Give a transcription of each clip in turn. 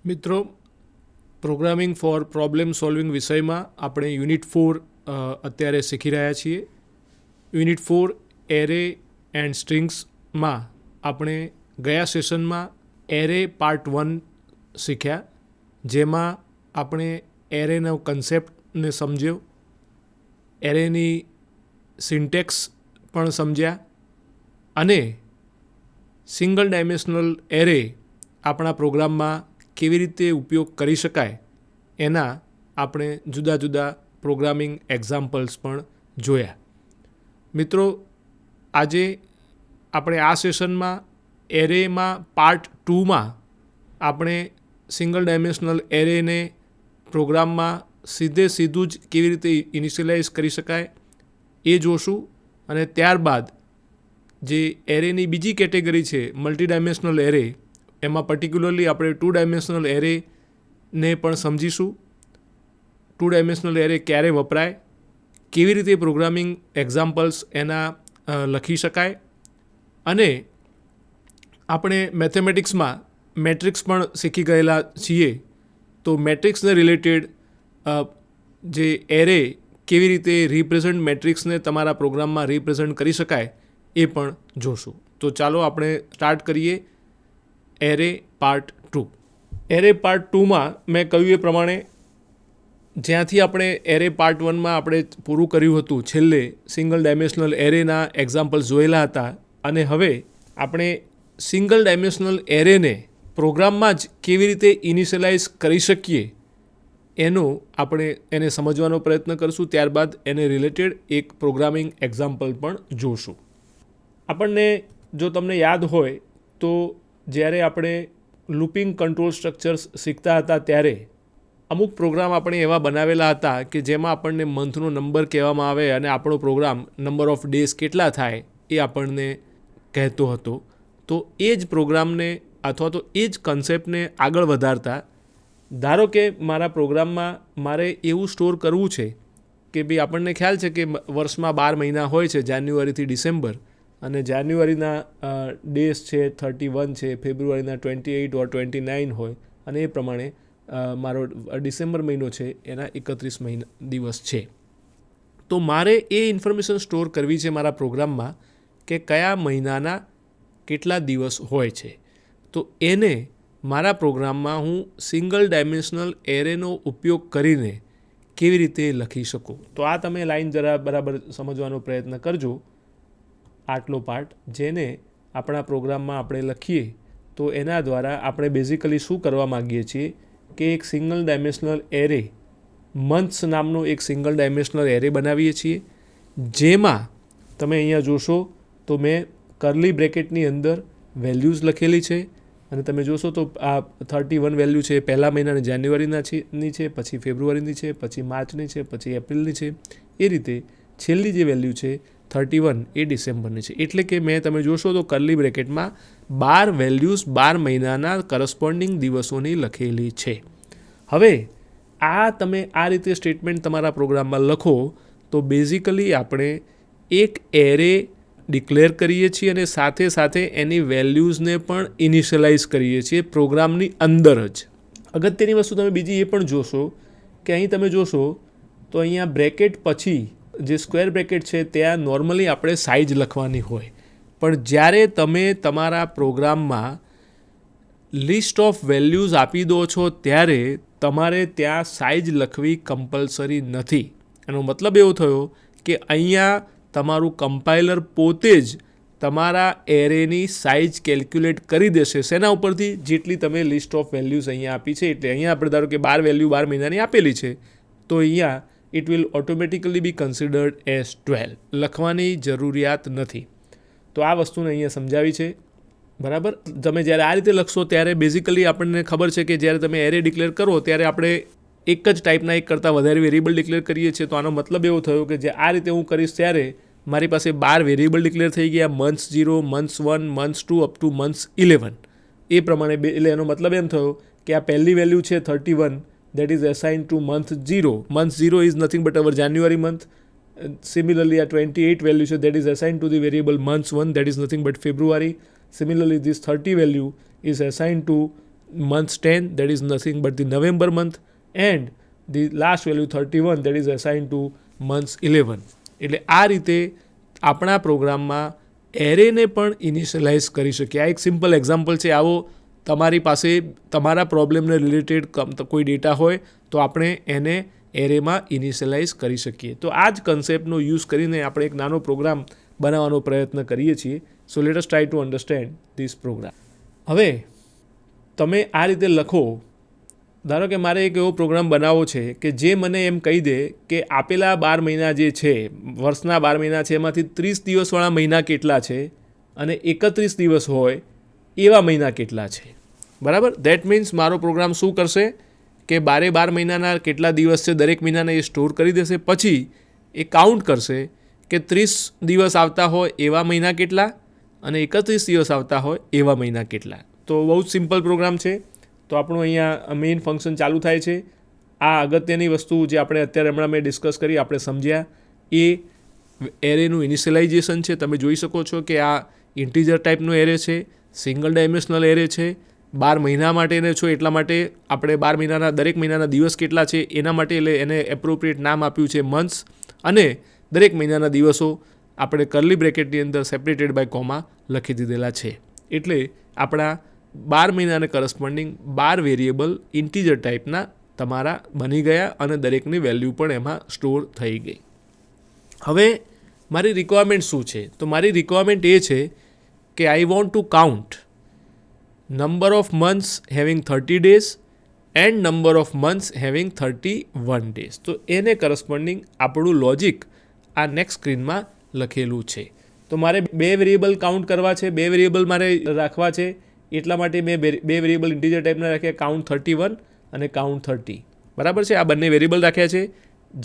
મિત્રો, programming four problem solving વિષયમાં આપણે યુનિટ 4 અત્યારે શીખી રહ્યા છીએ. યુનિટ 4 એરે એન્ડ સ્ટ્રિંગ્સમાં આપણે ગયા સેશનમાં એરે પાર્ટ 1 શીખ્યા, જેમાં આપણે એરેનો કન્સેપ્ટને સમજ્યો, એરેની સિન્ટેક્સ પણ સમજ્યા અને સિંગલ ડાયમેન્શનલ એરે આપણા પ્રોગ્રામમાં કેવી રીતે ઉપયોગ કરી શકાય એના આપણે જુદા જુદા પ્રોગ્રામિંગ એક્ઝામ્પલ્સ પણ જોયા. મિત્રો, આજે આપણે આ સેશનમાં એરેમાં પાર્ટ 2માં આપણે સિંગલ ડાયમેન્શનલ એરેને પ્રોગ્રામમાં સીધું જ કેવી રીતે ઇનિશિયલાઇઝ કરી શકાય એ જોશું. અને ત્યારબાદ જે એરેની બીજી કેટેગરી છે મલ્ટી ડાયમેન્શનલ એરે, એમાં પર્ટિક્યુલરલી આપણે 2 ડાયમેન્શનલ એરેને પણ સમજીશું. 2 ડાયમેન્શનલ એરે ક્યારે વપરાય, કેવી રીતે પ્રોગ્રામિંગ એક્ઝામ્પલ્સ એના લખી શકાય, અને આપણે મેથેમેટિક્સમાં મેટ્રિક્સ પણ શીખી ગયેલા છીએ, તો મેટ્રિક્સને રિલેટેડ જે એરે કેવી રીતે રિપ્રેઝન્ટ મેટ્રિક્સને તમારા પ્રોગ્રામમાં રિપ્રેઝન્ટ કરી શકાય એ પણ જોશું. તો ચાલો આપણે સ્ટાર્ટ કરીએ એરે પાર્ટ 2. એરે પાર્ટ 2માં મેં કહ્યું એ પ્રમાણે જ્યાંથી આપણે એરે પાર્ટ 1માં આપણે પૂરું કર્યું હતું, છેલ્લે સિંગલ ડાયમેન્શનલ એરેના એક્ઝામ્પલ્સ જોયેલા હતા, અને હવે આપણે સિંગલ ડાયમેન્શનલ એરેને પ્રોગ્રામમાં જ કેવી રીતે ઇનિશિયલાઇઝ કરી શકીએ એનું આપણે એને સમજવાનો પ્રયત્ન કરીશું. ત્યારબાદ એને રિલેટેડ એક પ્રોગ્રામિંગ એક્ઝામ્પલ પણ જોશું. આપણને જો તમને યાદ હોય તો જ્યારે આપણે લૂપિંગ કંટ્રોલ સ્ટ્રક્ચર્સ શીખતા હતા ત્યારે અમુક પ્રોગ્રામ આપણે એવા બનાવેલા હતા કે જેમાં આપણને મંથનો નંબર કહેવામાં આવે અને આપણો પ્રોગ્રામ નંબર ઓફ ડેઝ કેટલા થાય એ આપણને કહેતો હતો. તો એ જ પ્રોગ્રામને અથવા તો એ જ કન્સેપ્ટને આગળ વધારતા, ધારો કે મારા પ્રોગ્રામમાં મારે એવું સ્ટોર કરવું છે કે ભાઈ આપણને ખ્યાલ છે કે વર્ષમાં 12 મહિના હોય છે, જાન્યુઆરીથી ડિસેમ્બર, અને જાન્યુઆરીના ડેઝ છે 31 છે, ફેબ્રુઆરીના 28 ઓર 29 હોય, અને એ પ્રમાણે મારો ડિસેમ્બર મહિનો છે એના 31 દિવસ છે. તો મારે એ ઇન્ફોર્મેશન સ્ટોર કરવી છે મારા પ્રોગ્રામમાં કે કયા મહિનાના કેટલા દિવસ હોય છે. તો એને મારા પ્રોગ્રામમાં હું સિંગલ ડાયમેન્શનલ એરેનો ઉપયોગ કરીને કેવી રીતે લખી શકું. તો આ તમે લાઈન જરા બરાબર સમજવાનો પ્રયત્ન કરજો. આટલો પાર્ટ જેને આપણા પ્રોગ્રામમાં આપણે લખીએ તો એના દ્વારા આપણે બેઝિકલી શું કરવા માગીએ છીએ કે એક સિંગલ ડાયમેન્શનલ એરે, મંથ્સ નામનો એક સિંગલ ડાયમેન્શનલ એરે બનાવીએ છીએ, જેમાં તમે અહીંયા જોશો તો મેં કર્લી બ્રેકેટની અંદર વેલ્યુઝ લખેલી છે, અને તમે જોશો તો આ 31 વેલ્યુ છે પહેલા મહિનાની જાન્યુઆરીની છે, પછી ફેબ્રુઆરીની છે, પછી માર્ચની છે, પછી એપ્રિલની છે, એ રીતે છેલ્લી જે વેલ્યુ છે 31 એ ડિસેમ્બરની છે. એટલે કે મેં તમે જોશો તો કર્લી બ્રેકેટમાં 12 વેલ્યુઝ 12 મહિનાના કરસ્પોન્ડિંગ દિવસોની લખેલી છે. હવે તમે આ રીતે સ્ટેટમેન્ટ તમારા પ્રોગ્રામમાં લખો તો બેઝિકલી આપણે એક એરે ડિક્લેર કરીએ છીએ અને સાથે સાથે એની વેલ્યુઝને પણ ઇનિશિયલાઇઝ કરીએ છીએ પ્રોગ્રામની અંદર જ. અગત્યની વસ્તુ તમે બીજી એ પણ જોશો કે અહીં તમે જોશો તો અહીંયા બ્રેકેટ પછી જે સ્ક્વેર બ્રેકેટ છે ત્યાં નોર્મલી આપણે સાઇઝ લખવાની હોય, પણ જ્યારે તમે તમારા પ્રોગ્રામમાં લિસ્ટ ઓફ વેલ્યુઝ આપી દો છો ત્યારે તમારે ત્યાં સાઇઝ લખવી કમ્પલસરી નથી. એનો મતલબ એવો થયો કે અહીંયા તમારું કમ્પાઇલર પોતે જ તમારા એરેની સાઇઝ કેલ્ક્યુલેટ કરી દેશે. શેના ઉપરથી? જેટલી તમે લિસ્ટ ઓફ વેલ્યુઝ અહીંયા આપી છે. એટલે અહીંયા આપણે ધારો કે 12 વેલ્યુ 12 મહિનાની આપેલી છે, તો અહીંયા it will automatically B considered as 12. લખવાની જરૂરિયાત નથી. તો આ વસ્તુને અહીંયા સમજાવી છે, બરાબર. તમે જ્યારે આ રીતે લખશો ત્યારે બેઝિકલી આપણને ખબર છે કે જ્યારે તમે એરે ડિક્લેર કરો ત્યારે આપણે એક જ ટાઈપના એક કરતાં વધારે વેરિયેબલ ડિક્લેર કરીએ છીએ. તો આનો મતલબ એવો થયો કે જે આ રીતે હું કરીશ ત્યારે મારી પાસે 12 વેરિયેબલ ડિક્લેર થઈ ગયા, months 0, months 1, months 2 up to months 11. એ પ્રમાણે એટલે એનો મતલબ એમ થયો કે આ પહેલી વેલ્યુ છે 31, that is assign to month 0. Month 0 is nothing but our January month. Similarly આ 28 વેલ્યુ છે that is assign to the variable months 1, that is nothing but February. Similarly, this 30 value is assigned to months 10, that is nothing but the November month, and the last value 31, that is assigned to months 11. એટલે આ રીતે આપણા પ્રોગ્રામમાં એરેને પણ initialize કરી શકીએ. આ એક સિમ્પલ એક્ઝામ્પલ છે. આવો તમારી પાસે તમારા પ્રોબ્લેમને રિલેટેડ કોઈ ડેટા હોય તો આપણે એને એરેમાં ઇનિશિયલાઇઝ કરી શકીએ. તો આ જ કન્સેપ્ટનો યુઝ કરીને આપણે એક નાનો પ્રોગ્રામ બનાવવાનો પ્રયત્ન કરીએ છીએ. So let us try to understand this program. હવે તમે આ રીતે લખો. ધારો કે મારે એક એવો પ્રોગ્રામ બનાવવો છે કે જે મને એમ કહી દે કે આપેલા 12 મહિના જે છે, વર્ષના 12 મહિના છે, એમાંથી 30 દિવસવાળા મહિના કેટલા છે અને 31 દિવસ હોય એવા મહિના કેટલા છે. બરાબર? દેટ મીન્સ મારો પ્રોગ્રામ શું કરશે કે 12 મહિનાના કેટલા દિવસ છે દરેક મહિનાને એ સ્ટોર કરી દેશે. પછી એ કાઉન્ટ કરશે કે 30 દિવસ આવતા હોય એવા મહિના કેટલા અને 31 દિવસ આવતા હોય એવા મહિના કેટલા. તો બહુ જ સિમ્પલ પ્રોગ્રામ છે. તો આપણું અહીંયા મેઇન ફંક્શન ચાલુ થાય છે. આ અગત્યની વસ્તુ જે આપણે અત્યારે હમણાં મેં ડિસ્કસ કરી, આપણે સમજ્યા, એ એરેનું ઇનિશિયલાઇઝેશન છે. તમે જોઈ શકો છો કે આ ઇન્ટીજર ટાઈપનો એરે છે, સિંગલ ડાયમેન્શનલ એરે છે. 12 મહિના માટેને છો એટલા માટે આપણે 12 મહિનાના દરેક મહિનાના દિવસ કેટલા છે એના માટે એટલે એને એપ્રોપ્રિએટ નામ આપ્યું છે મંથ્સ, અને દરેક મહિનાના દિવસો આપણે કર્લી બ્રેકેટની અંદર સેપરેટેડ બાય કોમા લખી દીધેલા છે. એટલે આપણા 12 મહિનાને કરસ્પોન્ડિંગ 12 વેરિયેબલ ઇન્ટીજર ટાઈપના તમારા બની ગયા અને દરેકની વેલ્યુ પણ એમાં સ્ટોર થઈ ગઈ. હવે મારી રિક્વાયરમેન્ટ શું છે? તો મારી રિક્વાયરમેન્ટ એ છે કે I want to count number of months having 30 days and number of months having 31 days. તો એને કરસ્પોન્ડિંગ આપણું લોજિક આ નેક્સ્ટ સ્ક્રીનમાં લખેલું છે. તો મારે 2 વેરિયેબલ કાઉન્ટ કરવા છે, 2 વેરિયેબલ મારે રાખવા છે. એટલા માટે મેં 2 વેરિયેબલ ઇન્ટીજર ટાઈપના રાખ્યા, કાઉન્ટ 31 અને કાઉન્ટ 30. બરાબર છે? આ બંને વેરિયેબલ રાખ્યા છે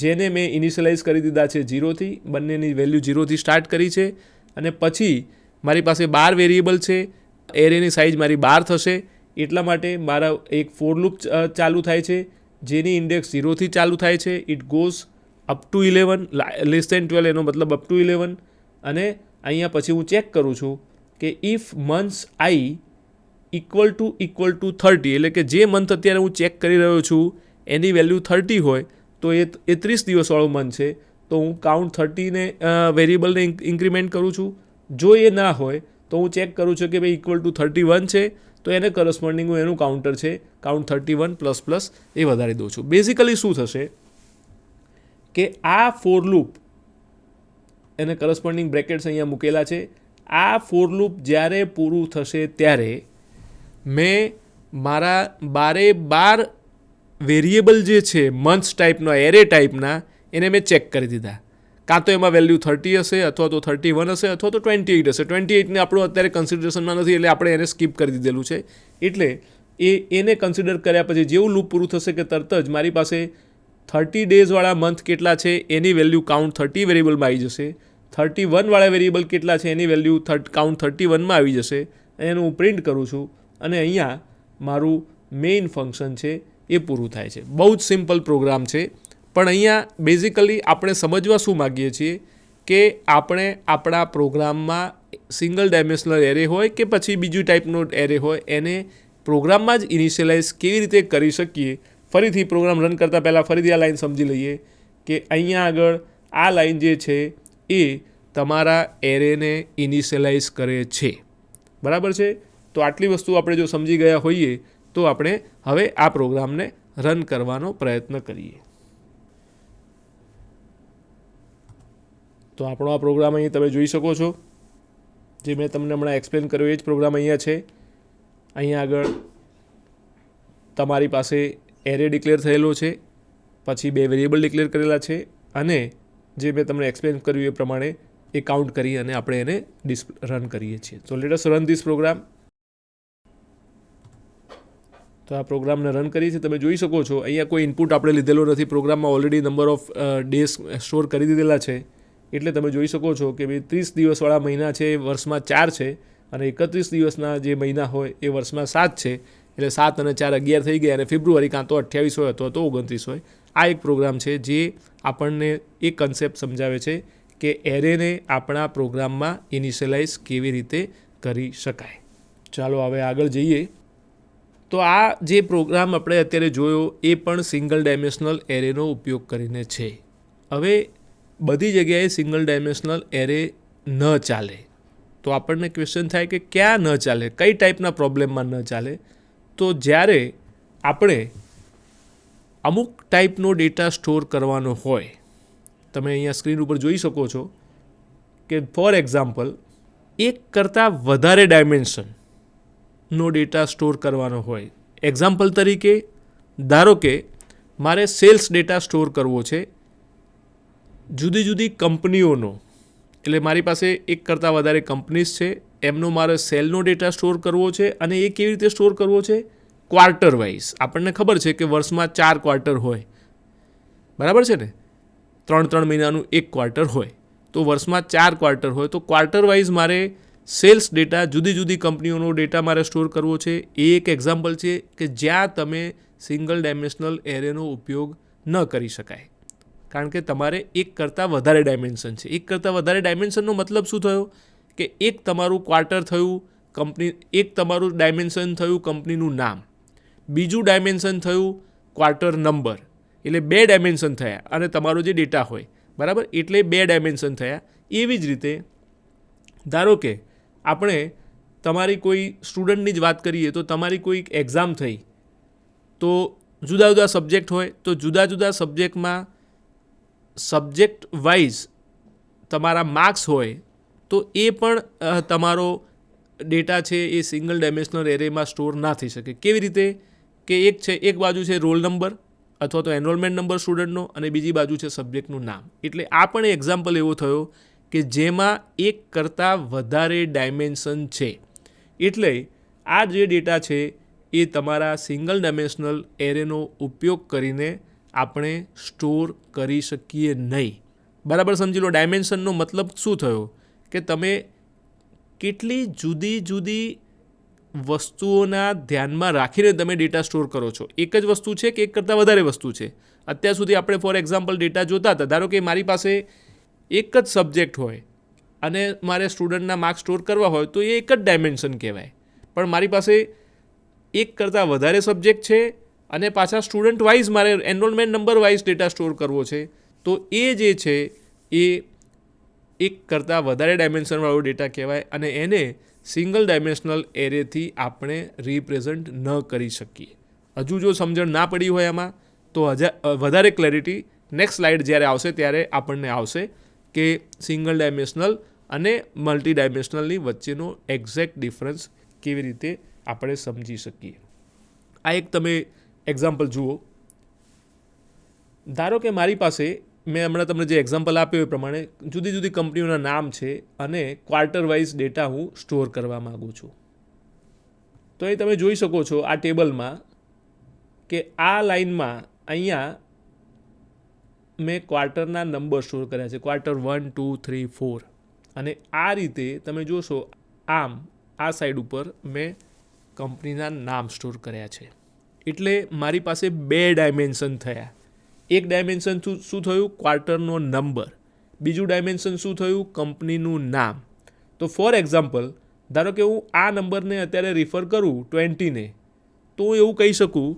જેને મેં ઇનિશિયલાઇઝ કરી દીધા છે 0થી. બંનેની વેલ્યુ 0થી સ્ટાર્ટ કરી છે. અને પછી મારી પાસે 12 વેરિયેબલ છે. એરેની સાઇઝ મારી 12 થશે. એટલા માટે મારા એક ફોર લૂપ ચાલુ થાય છે જેની ઇન્ડેક્સ 0થી ચાલુ થાય છે. It goes up to 11, less than 12 એનો મતલબ અપ ટુ 11. અને અહીંયા પછી હું ચેક કરું છું કે if months I equal to 30, એટલે કે જે મંથ અત્યારે હું ચેક કરી રહ્યો છું એની વેલ્યુ 30 હોય તો એ 30 દિવસવાળું મંથ છે. તો હું કાઉન્ટ 30ને વેરિયેબલને ઇન્ક્રીમેન્ટ કરું છું. જો એ ના હોય તો હું ચેક કરું છું કે ભાઈ ઇક્વલ ટુ 31 છે તો એને કરસ્પોન્ડિંગ હું એનું કાઉન્ટર છે કાઉન્ટ 31 પ્લસ એ વધારી દઉં છું. બેઝિકલી શું થશે કે આ ફોર લૂપ, એને કરસ્પોન્ડિંગ બ્રેકેટ્સ અહીંયા મૂકેલા છે. આ ફોર લૂપ જ્યારે પૂરું થશે ત્યારે મેં મારા 12 વેરિયેબલ જે છે મંથ્સ ટાઈપના, એરે ટાઈપના, એને મેં ચેક કરી દીધા. કાં તો એમાં વેલ્યુ 30 હશે અથવા તો 31 હશે અથવા તો 28 હશે. 28ને આપણું અત્યારે કન્સિડરેશનમાં નથી એટલે આપણે એને સ્કીપ કરી દીધેલું છે. એટલે એને કન્સિડર કર્યા પછી જેવું લૂપ પૂરું થશે કે તરત જ મારી પાસે 30 ડેઝવાળા મંથ કેટલા છે એની વેલ્યુ કાઉન્ટ 30 વેરિયેબલમાં આવી જશે. 31 વાળા વેરિયેબલ કેટલા છે એની વેલ્યુ કાઉન્ટ 31માં આવી જશે. એનું હું પ્રિન્ટ કરું છું અને અહીંયા મારું મેઇન ફંક્શન છે એ પૂરું થાય છે. બહુ જ સિમ્પલ પ્રોગ્રામ છે. પણ અહીંયા બેઝિકલી આપણે સમજવા શું માગીએ છીએ કે આપણે આપણા પ્રોગ્રામમાં સિંગલ ડાયમેન્શનલ એરે હોય કે પછી બીજું ટાઈપનો એરે હોય એને પ્રોગ્રામમાં જ ઇનિશિયલાઇઝ કેવી રીતે કરી શકીએ. ફરીથી પ્રોગ્રામ રન કરતાં પહેલાં ફરીથી આ લાઈન સમજી લઈએ કે અહીંયા આગળ આ લાઈન જે છે એ તમારા એરેને ઇનિશિયલાઇઝ કરે છે. બરાબર છે? તો આટલી વસ્તુ આપણે જો સમજી ગયા હોઈએ તો આપણે હવે આ પ્રોગ્રામને રન કરવાનો પ્રયત્ન કરીએ. તો આપણો આ પ્રોગ્રામ અહીં તમે જોઈ શકો છો. જે મેં તમને હમણાં એક્સપ્લેન કર્યો એ જ પ્રોગ્રામ અહીંયા છે. અહીંયા આગળ તમારી પાસે એરે ડિક્લેર થયેલો છે, પછી 2 વેરિયેબલ ડિક્લેર કરેલા છે અને જે મેં તમને એક્સપ્લેન કર્યું એ પ્રમાણે એ કાઉન્ટ કરી અને આપણે એને રન કરીએ છીએ. તો let us run this program. તો આ પ્રોગ્રામને રન કરીએ છીએ. તમે જોઈ શકો છો અહીંયા કોઈ ઇનપુટ આપણે લીધેલો નથી. પ્રોગ્રામમાં already number of days store કરી દીધેલા છે. એટલે તમે જોઈ શકો છો કે ભાઈ 30 દિવસવાળા મહિના છે એ વર્ષમાં 4 છે અને 31 દિવસના જે મહિના હોય એ વર્ષમાં 7 છે. એટલે 7 અને 4 11 થઈ ગયા અને ફેબ્રુઆરી કાં તો 28 હોય અથવા તો 29 હોય. આ એક પ્રોગ્રામ છે જે આપણને એ કન્સેપ્ટ સમજાવે છે કે એરેને આપણા પ્રોગ્રામમાં ઇનિશિયલાઇઝ કેવી રીતે કરી શકાય. ચાલો હવે આગળ જઈએ. તો આ જે પ્રોગ્રામ આપણે અત્યારે જોયો એ પણ સિંગલ ડાયમેન્શનલ એરેનો ઉપયોગ કરીને છે. હવે બધી જગ્યાએ સિંગલ ડાયમેન્શનલ એરે ન ચાલે, તો આપણને ક્વેશ્ચન થાય કે ક્યાં ન ચાલે, કઈ ટાઈપના પ્રોબ્લેમમાં ન ચાલે. તો જ્યારે આપણે અમુક ટાઈપનો ડેટા સ્ટોર કરવાનો હોય, તમે અહીંયા સ્ક્રીન ઉપર જોઈ શકો છો કે ફોર એક્ઝામ્પલ એક કરતાં વધારે ડાયમેન્શનનો ડેટા સ્ટોર કરવાનો હોય. એક્ઝામ્પલ તરીકે ધારો કે મારે સેલ્સ ડેટા સ્ટોર કરવો છે જુદી જુદી કંપનીઓનો, એટલે મારી પાસે એક કરતાં વધારે કંપનીઝ છે, એમનો મારે સેલનો ડેટા સ્ટોર કરવો છે. અને એ કેવી રીતે સ્ટોર કરવો છે? Quarter wise. આપણને ખબર છે કે વર્ષમાં 4 ક્વાર્ટર હોય, બરાબર છે ને? 3 મહિનાનું એક ક્વાર્ટર હોય, તો વર્ષમાં 4 ક્વાર્ટર હોય, તો ક્વાર્ટર વાઇઝ મારે સેલ્સ ડેટા, જુદી જુદી કંપનીઓનો ડેટા મારે સ્ટોર કરવો છે. એ એક એક્ઝામ્પલ છે કે જ્યાં તમે સિંગલ ડાયમેન્શનલ એરેનો ઉપયોગ ન કરી શકાય, કારણ કે તમારે એક કરતાં વધારે ડાયમેન્શન છે. એક કરતાં વધારે ડાયમેન્શનનો મતલબ શું થયો? કે એક તમારું ક્વાર્ટર થયું કંપની, એક તમારું ડાયમેન્શન થયું કંપનીનું નામ, બીજું ડાયમેન્શન થયું ક્વાર્ટર નંબર, એટલે 2 ડાયમેન્શન થયા. અને તમારો જે ડેટા હોય, બરાબર, એટલે 2 ડાયમેન્શન થયા. એવી જ રીતે ધારો કે આપણે તમારી કોઈ સ્ટુડન્ટની જ વાત કરીએ, તો તમારી કોઈ એક્ઝામ થઈ, તો જુદા જુદા સબ્જેક્ટ હોય, તો જુદા જુદા સબ્જેક્ટમાં સબ્જેક્ટ વાઇઝ તમારા માર્ક્સ હોય, તો એ પણ તમારો ડેટા છે એ સિંગલ ડાયમેન્શનલ એરેમાં સ્ટોર ના થઈ શકે. કેવી રીતે? કે એક બાજુ છે રોલ નંબર અથવા તો એનરોલમેન્ટ નંબર સ્ટુડન્ટનો, અને બીજી બાજુ છે સબ્જેક્ટનું નામ. એટલે આ પણ એક્ઝામ્પલ એવો થયો કે જેમાં એક કરતાં વધારે ડાયમેન્શન છે. એટલે આ જે ડેટા છે એ તમારા સિંગલ ડાયમેન્શનલ એરેનો ઉપયોગ કરીને આપણે સ્ટોર કરી શકીએ નહીં. બરાબર સમજી લો. ડાયમેન્શનનો મતલબ શું થયો? કે તમે કેટલી જુદી જુદી વસ્તુઓના ધ્યાનમાં રાખીને તમે ડેટા સ્ટોર કરો છો. એક જ વસ્તુ છે કે એક કરતાં વધારે વસ્તુ છે? અત્યાર સુધી આપણે ફોર એક્ઝામ્પલ ડેટા જોતા હતા. ધારો કે મારી પાસે એક જ સબ્જેક્ટ હોય અને મારે સ્ટુડન્ટના માર્ક્સ સ્ટોર કરવા હોય, તો એ એક જ ડાયમેન્શન કહેવાય. પણ મારી પાસે એક કરતાં વધારે સબ્જેક્ટ છે અને પાછા સ્ટુડન્ટ વાઇઝ મારે enrolment number wise data store કરવો છે, તો એ જે છે એ એક કરતાં વધારે ડાયમેન્શનવાળો ડેટા કહેવાય. અને એને સિંગલ ડાયમેન્શનલ એરેથી આપણે રિપ્રેઝન્ટ ન કરી શકીએ. હજુ જો સમજણ ના પડી હોય આમાં, તો વધારે ક્લેરિટી નેક્સ્ટ સ્લાઇડ જ્યારે આવશે ત્યારે આપણને આવશે કે સિંગલ ડાયમેન્શનલ અને મલ્ટી ડાયમેન્શનલની વચ્ચેનો એક્ઝેક્ટ ડિફરન્સ કેવી રીતે આપણે સમજી શકીએ. આ એક તમે એક્ઝામ્પલ જુઓ. ધારો કે મારી પાસે, મેં હમણાં તમને જે એક્ઝામ્પલ આપ્યું એ પ્રમાણે જુદી જુદી કંપનીઓના નામ છે અને ક્વાર્ટર વાઇઝ ડેટા હું સ્ટોર કરવા માગું છું. તો એ તમે જોઈ શકો છો આ ટેબલમાં કે આ લાઇનમાં અહીંયા મેં ક્વાર્ટરના નંબર સ્ટોર કર્યા છે, ક્વાર્ટર 1, 2, 3, 4. અને આ રીતે તમે જોશો આમ આ સાઈડ ઉપર મેં કંપનીના નામ સ્ટોર કર્યા છે. એટલે મારી પાસે 2 ડાયમેન્શન થયા. એક ડાયમેન્શન શું થયું? ક્વાર્ટરનો નંબર. બીજું ડાયમેન્શન શું થયું? કંપનીનું નામ. તો ફોર એક્ઝામ્પલ ધારો કે હું આ નંબરને અત્યારે રિફર કરું 20ને, તો હું એવું કહી શકું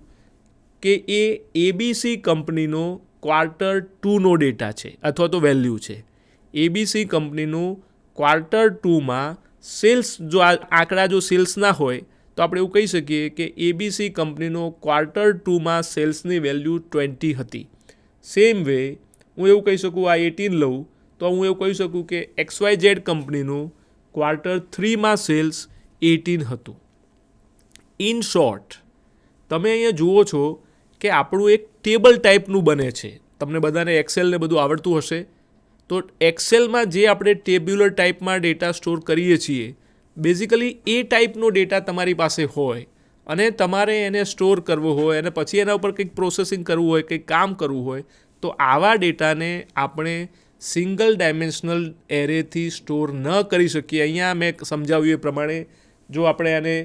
કે એ ABC કંપનીનો ક્વાર્ટર 2નો ડેટા છે અથવા તો વેલ્યુ છે. ABC કંપનીનું ક્વાર્ટર 2માં સેલ્સ, જો આ આંકડા જો સેલ્સના હોય તો આપણે એવું કહી શકીએ કે ABC કંપનીનો ક્વાર્ટર 2માં સેલ્સની વેલ્યુ 20 હતી. સેમ વે હું એવું કહી શકું, આ 18 લઉં તો હું એવું કહી શકું કે XYZ કંપનીનું ક્વાર્ટર 3માં સેલ્સ 18 હતું. ઇન શોર્ટ, તમે અહીંયા જુઓ છો કે આપણું એક ટેબલ ટાઈપનું બને છે. તમને બધાને એક્સેલ ને બધું આવડતું હશે, તો એક્સેલમાં જે આપણે ટેબ્યુલર ટાઈપમાં ડેટા સ્ટોર કરીએ છીએ, બેઝિકલી એ ટાઈપનો ડેટા તમારી પાસે હોય અને તમારે એને સ્ટોર કરવો હોય અને પછી એના ઉપર કંઈક પ્રોસેસિંગ કરવું હોય, કંઈક કામ કરવું હોય, તો આવા ડેટાને આપણે સિંગલ ડાયમેન્શનલ એરેથી સ્ટોર ન કરી શકીએ. અહીંયા મેં સમજાવ્યું એ પ્રમાણે જો આપણે આને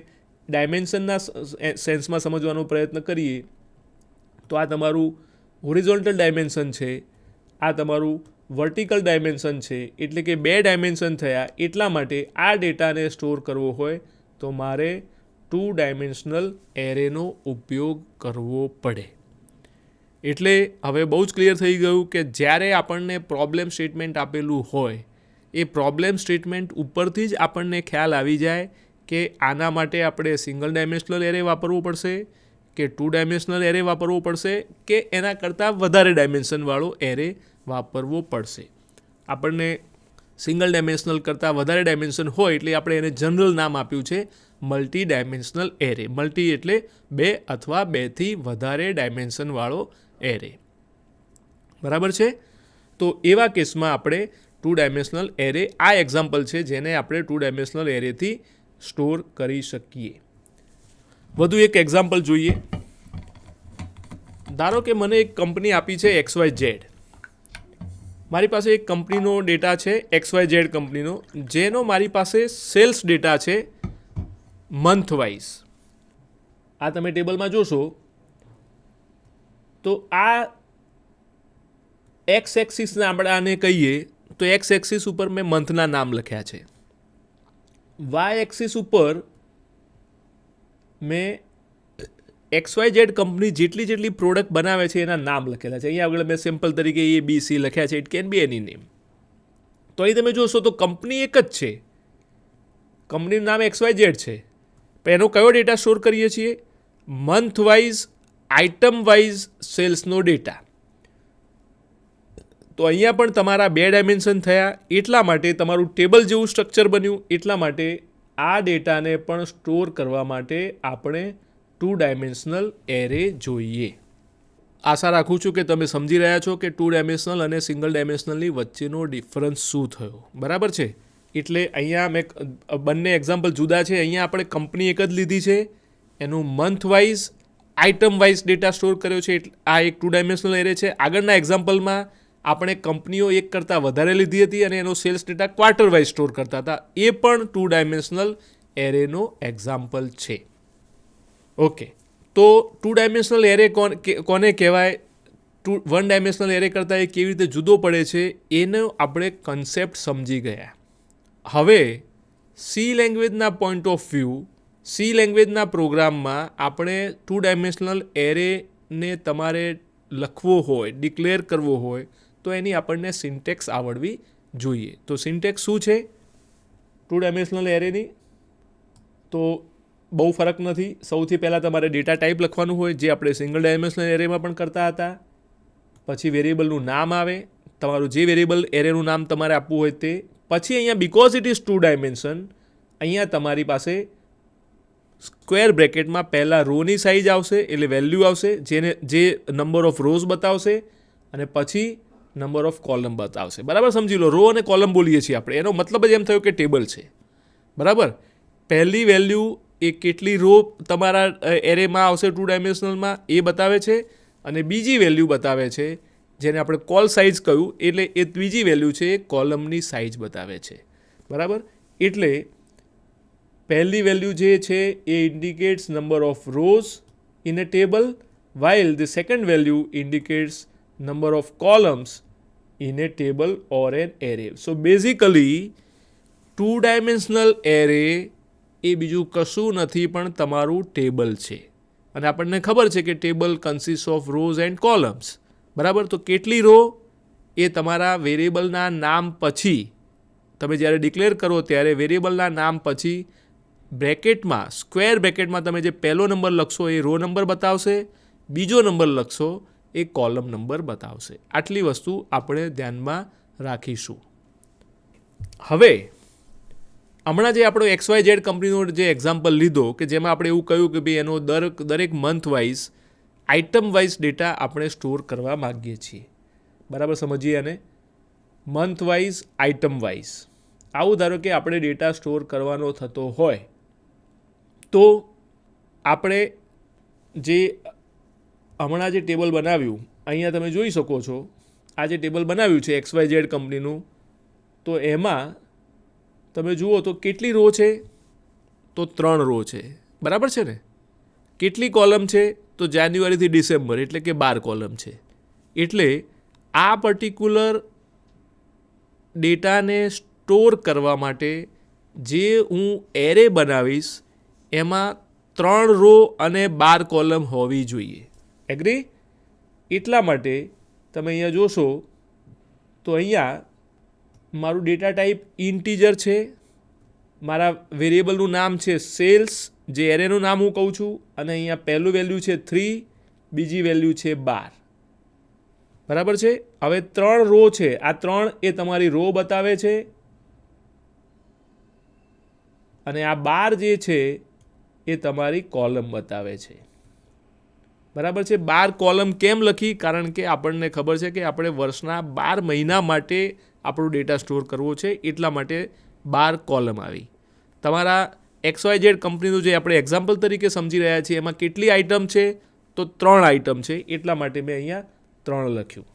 ડાયમેન્શનના સેન્સમાં સમજવાનો પ્રયત્ન કરીએ, તો આ તમારું હોરિઝોન્ટલ ડાયમેન્શન છે, આ તમારું વર્ટિકલ ડાયમેન્શન છે. એટલે કે 2 ડાયમેન્શન થયા. એટલા માટે આ ડેટાને સ્ટોર કરવો હોય તો મારે ડાયમેન્શનલ એરેનો ઉપયોગ કરવો પડે. એટલે હવે બહુ જ ક્લિયર થઈ ગયું કે જ્યારે આપણને પ્રોબ્લેમ સ્ટેટમેન્ટ આપેલું હોય એ પ્રોબ્લેમ સ્ટેટમેન્ટ ઉપરથી જ આપણને ખ્યાલ આવી જાય કે આના માટે આપણે સિંગલ ડાયમેન્શનલ એરે વાપરવો પડશે કે 2 ડાયમેન્શનલ એરે વાપરવો પડશે કે એના કરતાં વધારે ડાયમેન્શનવાળો એરે વાપરવો પડશે. આપણને સિંગલ ડાયમેન્શનલ કરતાં વધારે ડાયમેન્શન હોય એટલે આપણે એને જનરલ નામ આપ્યું છે મલ્ટી ડાયમેન્શનલ એરે. મલ્ટી એટલે 2 અથવા 2થી વધારે ડાયમેન્શનવાળો એરે. બરાબર છે. તો એવા કેસમાં આપણે 2 ડાયમેન્શનલ એરે, આ એક્ઝામ્પલ છે જેને આપણે 2 ડાયમેન્શનલ એરેથી સ્ટોર કરી શકીએ. વધુ એક એક્ઝામ્પલ જોઈએ. ધારો કે મને એક કંપની આપી છે XYZ. મારી પાસે એક કંપનીનો ડેટા છે XYZ કંપનીનો, જેનો મારી પાસે સેલ્સ ડેટા છે મંથ વાઇઝ. આ તમે ટેબલમાં જોશો તો આ એક્સ એક્સિસને આપણે આને કહીએ તો એક્સ એક્સિસ ઉપર મેં મંથના નામ લખ્યા છે. વાય એક્સિસ ઉપર મેં XYZ કંપની જેટલી પ્રોડક્ટ બનાવે છે એના નામ લખેલા છે. અહીંયા આગળ મેં સિમ્પલ તરીકે ABC લખ્યા છે. It can be any name. તો અહીં તમે જોશો તો કંપની એક જ છે, કંપનીનું નામ XYZ છે, પણ એનો કયો ડેટા સ્ટોર કરીએ છીએ? મંથ વાઇઝ, આઇટમ વાઇઝ સેલ્સનો ડેટા. તો અહીંયા પણ તમારા 2 ડાયમેન્શન થયા, એટલા માટે તમારું ટેબલ જેવું સ્ટ્રક્ચર બન્યું. એટલા માટે આ ડેટાને પણ સ્ટોર કરવા માટે આપણે 2 ડાયમેન્શનલ એરે જોઈએ. આશા રાખું છું કે તમે સમજી રહ્યા છો કે 2 ડાયમેન્શનલ અને સિંગલ ડાયમેન્શનલની વચ્ચેનો ડિફરન્સ શું થયો. બરાબર છે. એટલે અહીંયા મેં બંને એક્ઝામ્પલ જુદા છે. અહીંયા આપણે કંપની એક જ લીધી છે, એનું month wise, item wise data store કર્યો છે. આ એક 2 ડાયમેન્શનલ એરે છે. આગળના એક્ઝામ્પલમાં આપણે કંપનીઓ એક કરતાં વધારે લીધી હતી અને એનો sales data quarter wise store કરતા હતા. એ પણ 2 ડાયમેન્શનલ એરેનો એક્ઝામ્પલ છે. ઓકે. તો 2 ડાયમેન્શનલ એરે કોને કહેવાય? 1 ડાયમેન્શનલ એરે કરતાં એ કેવી રીતે જુદો પડે છે એનો આપણે કન્સેપ્ટ સમજી ગયા. હવે સી લેંગ્વેજના પોઈન્ટ ઓફ વ્યૂ, સી લેંગ્વેજના પ્રોગ્રામમાં આપણે 2 ડાયમેન્શનલ એરેને તમારે લખવો હોય, ડિક્લેર કરવો હોય તો એની આપણને સિન્ટેક્સ આવડવી જોઈએ. તો સિન્ટેક્સ શું છે 2 ડાયમેન્શનલ એરેની? તો બહુ ફરક નથી. સૌથી પહેલાં તમારે ડેટા ટાઈપ લખવાનું હોય, જે આપણે સિંગલ ડાયમેન્શનલ એરેમાં પણ કરતા હતા. પછી વેરિયેબલનું નામ આવે, તમારું જે વેરિયેબલ એરેનું નામ તમારે આપવું હોય તે. પછી અહીંયા બીકોઝ ઇટ ઇઝ 2 ડાયમેન્શન, અહીંયા તમારી પાસે સ્ક્વેર બ્રેકેટમાં પહેલાં રોની સાઇઝ આવશે એટલે વેલ્યુ આવશે, જે નંબર ઓફ રોઝ બતાવશે, અને પછી નંબર ઓફ કોલમ બતાવશે. બરાબર સમજી લો. રો અને કોલમ બોલીએ છીએ આપણે, એનો મતલબ જ એમ થયો કે ટેબલ છે. બરાબર. પહેલી વેલ્યુ એ કેટલી રો તમારા એરેમાં આવશે 2 ડાયમેન્શનલમાં એ બતાવે છે, અને બીજી વેલ્યુ બતાવે છે જેને આપણે કોલ સાઇઝ કહ્યું, એટલે એ બીજી વેલ્યુ છે એ કોલમની સાઇઝ બતાવે છે. બરાબર. એટલે પહેલી વેલ્યુ જે છે એ indicates number of rows in a table, while the second value indicates number of columns in a table or an array. So basically 2 dimensional array એ બીજું કશું નથી પણ તમારું ટેબલ છે. અને આપણને ખબર છે કે table consist of rose and columns. બરાબર. તો કેટલી રો એ તમારા વેરિયેબલના નામ પછી, તમે જ્યારે ડિક્લેર કરો ત્યારે વેરિયેબલના નામ પછી બ્રેકેટમાં, સ્ક્વેર બ્રેકેટમાં તમે જે પહેલો નંબર લખશો એ રો નંબર બતાવશે, બીજો નંબર લખશો એ કોલમ નંબર બતાવશે. આટલી વસ્તુ આપણે ધ્યાનમાં રાખીશું. હવે હમણાં જે આપણો XYZ કંપનીનો જે એક્ઝામ્પલ લીધો કે જેમાં આપણે એવું કહ્યું કે ભાઈ એનો દરેક month wise, item wise data આપણે સ્ટોર કરવા માગીએ છીએ. બરાબર સમજીએ. અને મંથ વાઇઝ, આઇટમ વાઇઝ આવું ધારો કે આપણે ડેટા સ્ટોર કરવાનો થતો હોય તો આપણે જે હમણાં જે ટેબલ બનાવ્યું, અહીંયા તમે જોઈ શકો છો, આ જે ટેબલ બનાવ્યું છે XYZ કંપનીનું, તો એમાં તમે જુઓ તો કેટલી રો છે? તો 3 રો છે. બરાબર છે ને? કેટલી કોલમ છે? તો જાન્યુઆરીથી ડિસેમ્બર એટલે કે 12 કોલમ છે. એટલે આ પર્ટિક્યુલર ડેટાને સ્ટોર કરવા માટે જે હું એરે બનાવીશ એમાં 3 રો અને 12 કોલમ હોવી જોઈએ. એગ્રી? એટલા માટે તમે અહીંયા જોશો તો અહીંયા મારું ડેટા ટાઈપ ઇન્ટીજર છે, મારા વેરિયેબલનું નામ છે સેલ્સ, જે એરેનું નામ હું કહું છું, અને અહીંયા પહેલું વેલ્યુ છે 3, બીજી વેલ્યુ છે 12. બરાબર છે? હવે 3 રો છે, આ 3 એ તમારી રો બતાવે છે, અને આ 12 જે છે એ તમારી કોલમ બતાવે છે. બરાબર છે? 12 કોલમ કેમ લખી? કારણ કે આપણને ખબર છે કે આપણે વર્ષના 12 મહિના માટે આપણો ડેટા સ્ટોર કરવો છે, એટલા માટે 12 કોલમ આવી. તમારા XYZ કંપનીનું જે આપણે એક્ઝામ્પલ તરીકે સમજી રહ્યા છીએ એમાં કેટલી આઇટમ છે? તો 3 આઇટમ છે, એટલા માટે મેં અહીંયા 3 લખ્યું.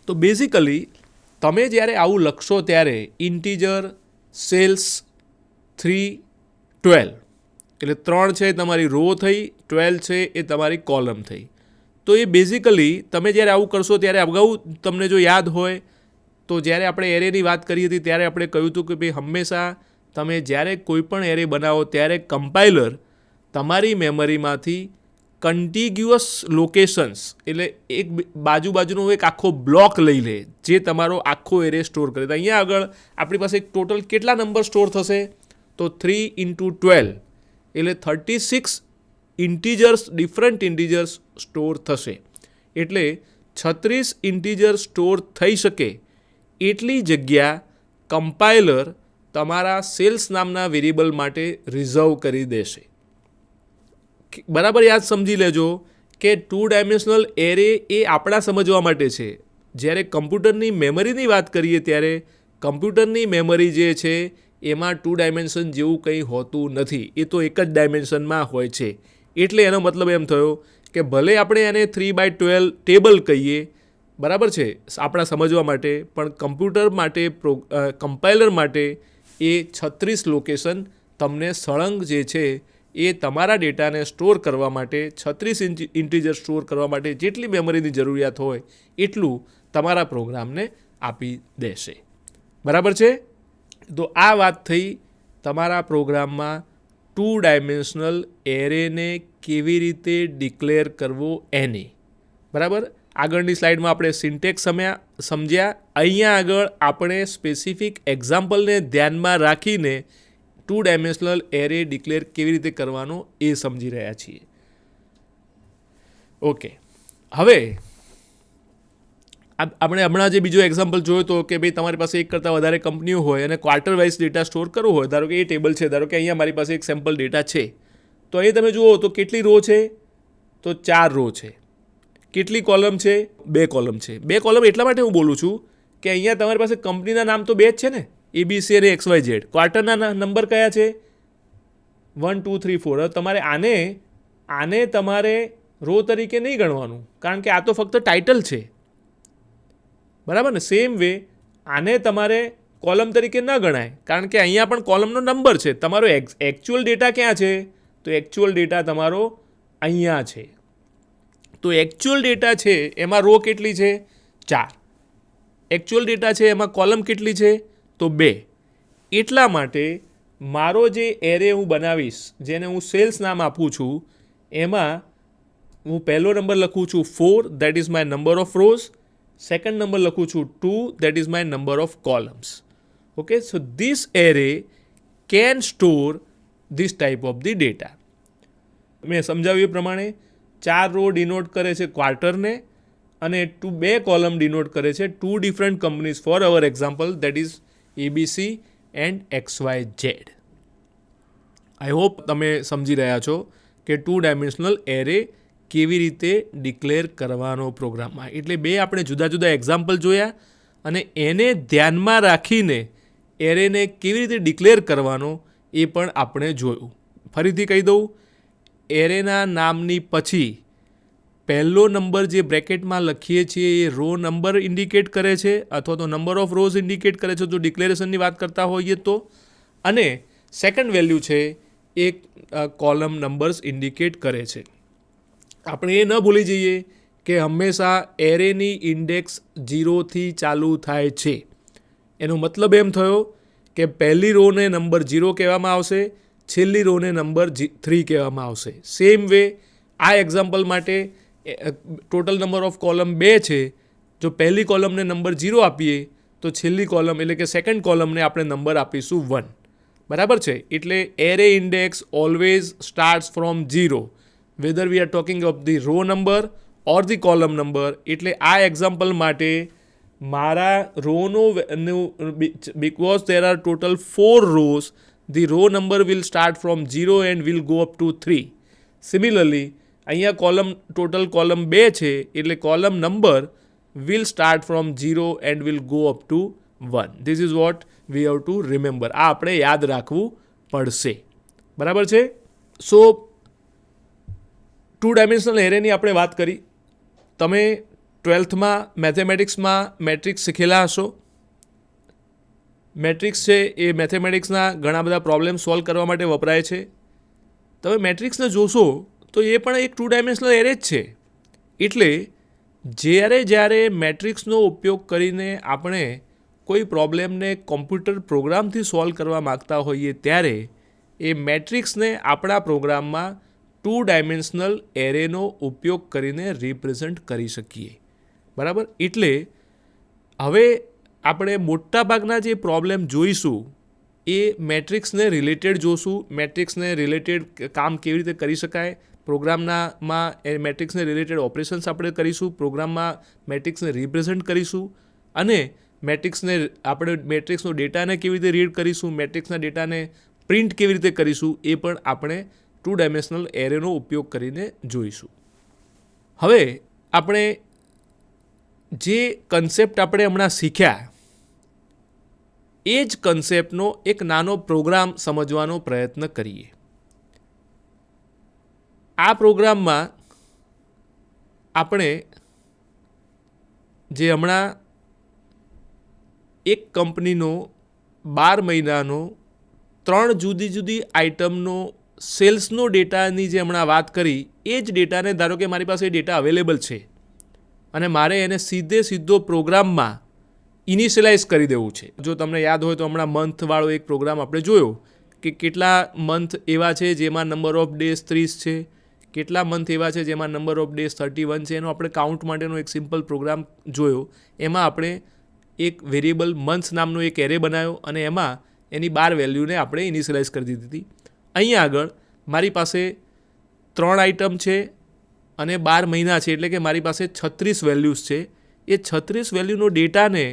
તો બેઝિકલી તમે જ્યારે આવું લખશો ત્યારે ઇન્ટીજર, સેલ્સ, 3, 12 એટલે 3 છે તમારી રો થઈ, 12 છે એ તમારી કોલમ થઈ. તો એ બેઝિકલી તમે જ્યારે આવું કરશો ત્યારે અગાઉ તમને જો યાદ હોય તો જ્યારે આપણે એરેની વાત કરી હતી ત્યારે આપણે કહ્યું હતું કે ભાઈ હંમેશા તમે જ્યારે કોઈ પણ એરે બનાવો ત્યારે કમ્પાઇલર તમારી મેમરીમાંથી કન્ટિગ્યુઅસ લોકેશન્સ એટલે એક બાજુનો એક આખો બ્લોક લઈ લે જે તમારો આખો એરે સ્ટોર કરે. તો અહીંયા આગળ આપણી પાસે ટોટલ કેટલા નંબર સ્ટોર થશે? તો 3 × 12 એટલે 36 ઇન્ટીજર્સ, ડિફરન્ટ ઇન્ટીજર્સ સ્ટોર થશે. એટલે 36 ઇન્ટીજર સ્ટોર થઈ શકે એટલી જગ્યા કમ્પાઇલર તમારા સેલ્સ નામના વેરિયેબલ માટે રિઝર્વ કરી દેશે. બરાબર યાદ સમજી લેજો કે 2 ડાયમેન્શનલ એરે એ આપણા સમજવા માટે છે. જ્યારે કમ્પ્યુટરની મેમરીની વાત કરીએ ત્યારે કમ્પ્યુટરની મેમરી જે છે એમાં 2 ડાયમેન્શન જેવું કંઈ હોતું નથી, એ તો એક જ ડાયમેન્શનમાં હોય છે. એટલે એનો મતલબ એમ થયો કે ભલે આપણે એને 3/12 ટેબલ કહીએ, બરાબર છે આપણા સમજવા માટે, પણ કમ્પ્યુટર માટે કમ્પાઇલર માટે એ 36 લોકેશન તમને સળંગ જે છે એ તમારા ડેટાને સ્ટોર કરવા માટે 36 ઇન્ટીજર સ્ટોર કરવા માટે જેટલી મેમરીની જરૂરિયાત હોય એટલું તમારા પ્રોગ્રામને આપી દેશે. બરાબર છે? તો આ વાત થઈ તમારા પ્રોગ્રામમાં 2 ડાયમેન્શનલ એરેને કેવી રીતે ડિક્લેર કરવો એની. બરાબર? આગળની સ્લાઇડમાં આપણે સિન્ટેક્સ સમજ્યા. અહીંયા આગળ આપણે સ્પેસિફિક એક્ઝામ્પલને ધ્યાનમાં રાખીને 2 ડાયમેન્શનલ એરે ડિક્લેર કેવી રીતે કરવાનો એ સમજી રહ્યા છીએ. ઓકે, હવે આપણે હમણાં જે બીજો એક્ઝામ્પલ જોયો તો કે ભાઈ તમારી પાસે એક કરતાં વધારે કંપનીઓ હોય અને ક્વાર્ટર વાઇઝ ડેટા સ્ટોર કરવો હોય. ધારો કે એ ટેબલ છે, ધારો કે અહીંયા મારી પાસે એક સેમ્પલ ડેટા છે, તો અહીં તમે જુઓ તો કેટલી રો છે? તો 4 રો છે. કેટલી કોલમ છે? 2 કોલમ છે. 2 કોલમ એટલા માટે હું બોલું છું કે અહીંયા તમારી પાસે કંપનીના નામ તો 2 જ છે ને, ABC અને XYZ. ક્વાર્ટરના નંબર કયા છે? 1, 2, 3, 4. હવે તમારે આને તમારે રો તરીકે નહીં ગણવાનું, કારણ કે આ તો ફક્ત ટાઇટલ છે. બરાબર ને? સેમ વે આને તમારે કોલમ તરીકે ન ગણાય, કારણ કે અહીંયા પણ કોલમનો નંબર છે. તમારો એકચ્યુઅલ ડેટા ક્યાં છે? તો એકચ્યુઅલ ડેટા તમારો અહીંયા છે. તો એકચ્યુઅલ ડેટા છે એમાં રો કેટલી છે? 4. એકચ્યુઅલ ડેટા છે એમાં કોલમ કેટલી છે? તો 2. એટલા માટે મારો જે એરે હું બનાવીશ, જેને હું સેલ્સ નામ આપું છું, એમાં હું પહેલો નંબર લખું છું 4, that is my number of rose. Second number લખું છું 2, that is my number of columns. Okay, so this array can store this type of the data. મેં સમજાવ્યું એ પ્રમાણે 4 રો ડિનોટ કરે છે ક્વાર્ટરને અને 2 કોલમ ડિનોટ કરે છે 2 different companies. For our example that is ABC and XYZ. I hope તમે સમજી રહ્યા છો કે 2 ડાયમેન્શનલ એરે કેવી રીતે ડિક્લેર કરવાનો પ્રોગ્રામમાં. એટલે 2 આપણે જુદા જુદા એક્ઝામ્પલ જોયા અને એને ધ્યાનમાં રાખીને એરેને કેવી રીતે ડિક્લેર કરવાનો એ પણ આપણે જોયું. ફરીથી કહી દઉં, એરેના નામની પછી પહેલો નંબર જે બ્રેકેટમાં લખીએ છીએ એ રો નંબર ઇન્ડિકેટ કરે છે અથવા તો નંબર ઓફ રોઝ ઇન્ડિકેટ કરે છે જો ડિક્લેરેશનની વાત કરતા હોઈએ તો, અને સેકન્ડ વેલ્યુ છે એ કોલમ નંબર્સ ઇન્ડિકેટ કરે છે. આપણે એ ન ભૂલી જઈએ કે હંમેશા એરેની ઇન્ડેક્સ 0થી ચાલુ થાય છે. એનો મતલબ એમ થયો કે પહેલી રોને નંબર 0 કહેવામાં આવશે, છેલ્લી રોને નંબર 3 કહેવામાં આવશે. સેમ વે આ એક્ઝામ્પલ માટે ટોટલ નંબર ઓફ કોલમ 2 છે. જો પહેલી કોલમને નંબર 0 આપીએ તો છેલ્લી કોલમ એટલે કે સેકન્ડ કોલમને આપણે નંબર આપીશું 1. બરાબર છે. એટલે array index always starts from 0 whether we are talking of the row number or the column number. એટલે આ એક્ઝામ્પલ માટે મારા રોનો because there are total 4 rows the row number will start from 0 and will go up to 3. Similarly અહીંયા total column 2 છે એટલે column number will start from 0 and will go up to 1. This is what we have to remember. આ આપણે યાદ રાખવું પડશે. બરાબર છે. સો 2 ડાયમેન્શનલ એરેની આપણે વાત કરી. તમે 12થમાં મેથેમેટિક્સમાં મેટ્રિક્સ શીખેલા હશો. મેટ્રિક્સ છે એ મેથેમેટિક્સના ઘણા બધા પ્રોબ્લેમ સોલ્વ કરવા માટે વપરાય છે. તમે મેટ્રિક્સને જોશો તો એ પણ એક 2 ડાયમેન્શનલ એરે જ છે. એટલે જ્યારે મેટ્રિક્સનો ઉપયોગ કરીને આપણે કોઈ પ્રોબ્લેમને કોમ્પ્યુટર પ્રોગ્રામથી સોલ્વ કરવા માગતા હોઈએ ત્યારે એ મેટ્રિક્સને આપણા પ્રોગ્રામમાં 2 ડાયમેન્શનલ એરેનો ઉપયોગ કરીને રિપ્રેઝન્ટ કરી શકીએ. બરાબર. એટલે હવે આપણે મોટાભાગના જે પ્રોબ્લેમ જોઈશું એ મેટ્રિક્સને રિલેટેડ જોશું. મેટ્રિક્સને રિલેટેડ કામ કેવી રીતે કરી શકાય, પ્રોગ્રામમાં એ મેટ્રિક્સને રિલેટેડ ઓપરેશન્સ આપણે કરીશું, પ્રોગ્રામમાં મેટ્રિક્સને રિપ્રેઝન્ટ કરીશું અને મેટ્રિક્સનો ડેટાને કેવી રીતે રીડ કરીશું, મેટ્રિક્સના ડેટાને પ્રિન્ટ કેવી રીતે કરીશું એ પણ આપણે 2 ડાયમેન્શનલ એરેનો ઉપયોગ કરીને જોઈશું. હવે આપણે જે કન્સેપ્ટ આપણે હમણાં શીખ્યા એ જ કન્સેપ્ટનો એક નાનો પ્રોગ્રામ સમજવાનો પ્રયત્ન કરીએ. આ પ્રોગ્રામમાં આપણે જે હમણાં એક કંપનીનો 12 મહિનાનો 3 જુદી જુદી આઇટમનો સેલ્સનો ડેટાની જે હમણાં વાત કરી એ જ ડેટાને ધારો કે મારી પાસે ડેટા અવેલેબલ છે અને મારે એને સીધો પ્રોગ્રામમાં ઇનિશિયલાઇઝ કરી દેવું છે. જો તમને યાદ હોય તો હમણાં મંથવાળો એક પ્રોગ્રામ આપણે જોયો કે કેટલા મંથ એવા છે જેમાં નંબર ઓફ ડેઝ 30 છે, કેટલા મંથ એવા છે જેમાં નંબર ઓફ ડેઝ 31 છે. એનો આપણે કાઉન્ટ માટેનો એક સિમ્પલ પ્રોગ્રામ જોયો. એમાં આપણે એક વેરિયેબલ મંથ્સ નામનો એક એરે બનાવ્યો અને એમાં એની 12 વેલ્યુને આપણે ઇનિશિયલાઇઝ કરી દીધી હતી. અહીંયા આગળ મારી પાસે 3 આઇટમ છે અને 12 મહિના છે એટલે કે મારી પાસે 36 વેલ્યુઝ છે. એ 36 વેલ્યુનો ડેટાને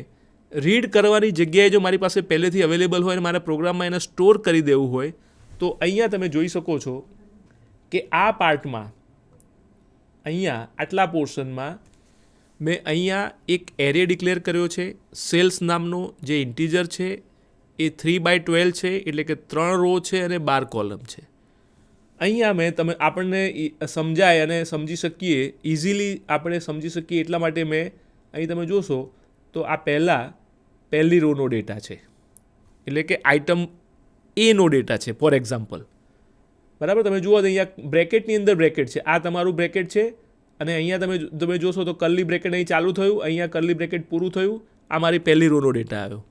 રીડ કરવાની જગ્યાએ જો મારી પાસે પહેલેથી અવેલેબલ હોય અને મારા પ્રોગ્રામમાં એને સ્ટોર કરી દેવું હોય તો અહીંયા તમે જોઈ શકો છો કે આ પાર્ટમાં અહીંયા આટલા પોર્શનમાં મેં અહીંયા એક એરે ડિક્લેર કર્યો છે. સેલ્સ નામનો જે ઇન્ટીજર છે એ 3/12 છે એટલે કે 3 રો છે અને 12 કોલમ છે. અહીંયા આપણને સમજાય અને સમજી શકીએ ઇઝીલી આપણે સમજી શકીએ એટલા માટે મેં અહીં તમે જોશો તો આ પહેલી રોનો ડેટા છે એટલે કે આઇટમ એનો ડેટા છે ફોર એક્ઝામ્પલ. બરાબર. તમે જુઓ તો અહીંયા બ્રેકેટની અંદર બ્રેકેટ છે. આ તમારું બ્રેકેટ છે અને અહીંયા તમે જોશો તો કર્લી બ્રેકેટ અહીં ચાલુ થયું, અહીંયા કર્લી બ્રેકેટ પૂરું થયું. આ મારી પહેલી રોનો ડેટા આવ્યો.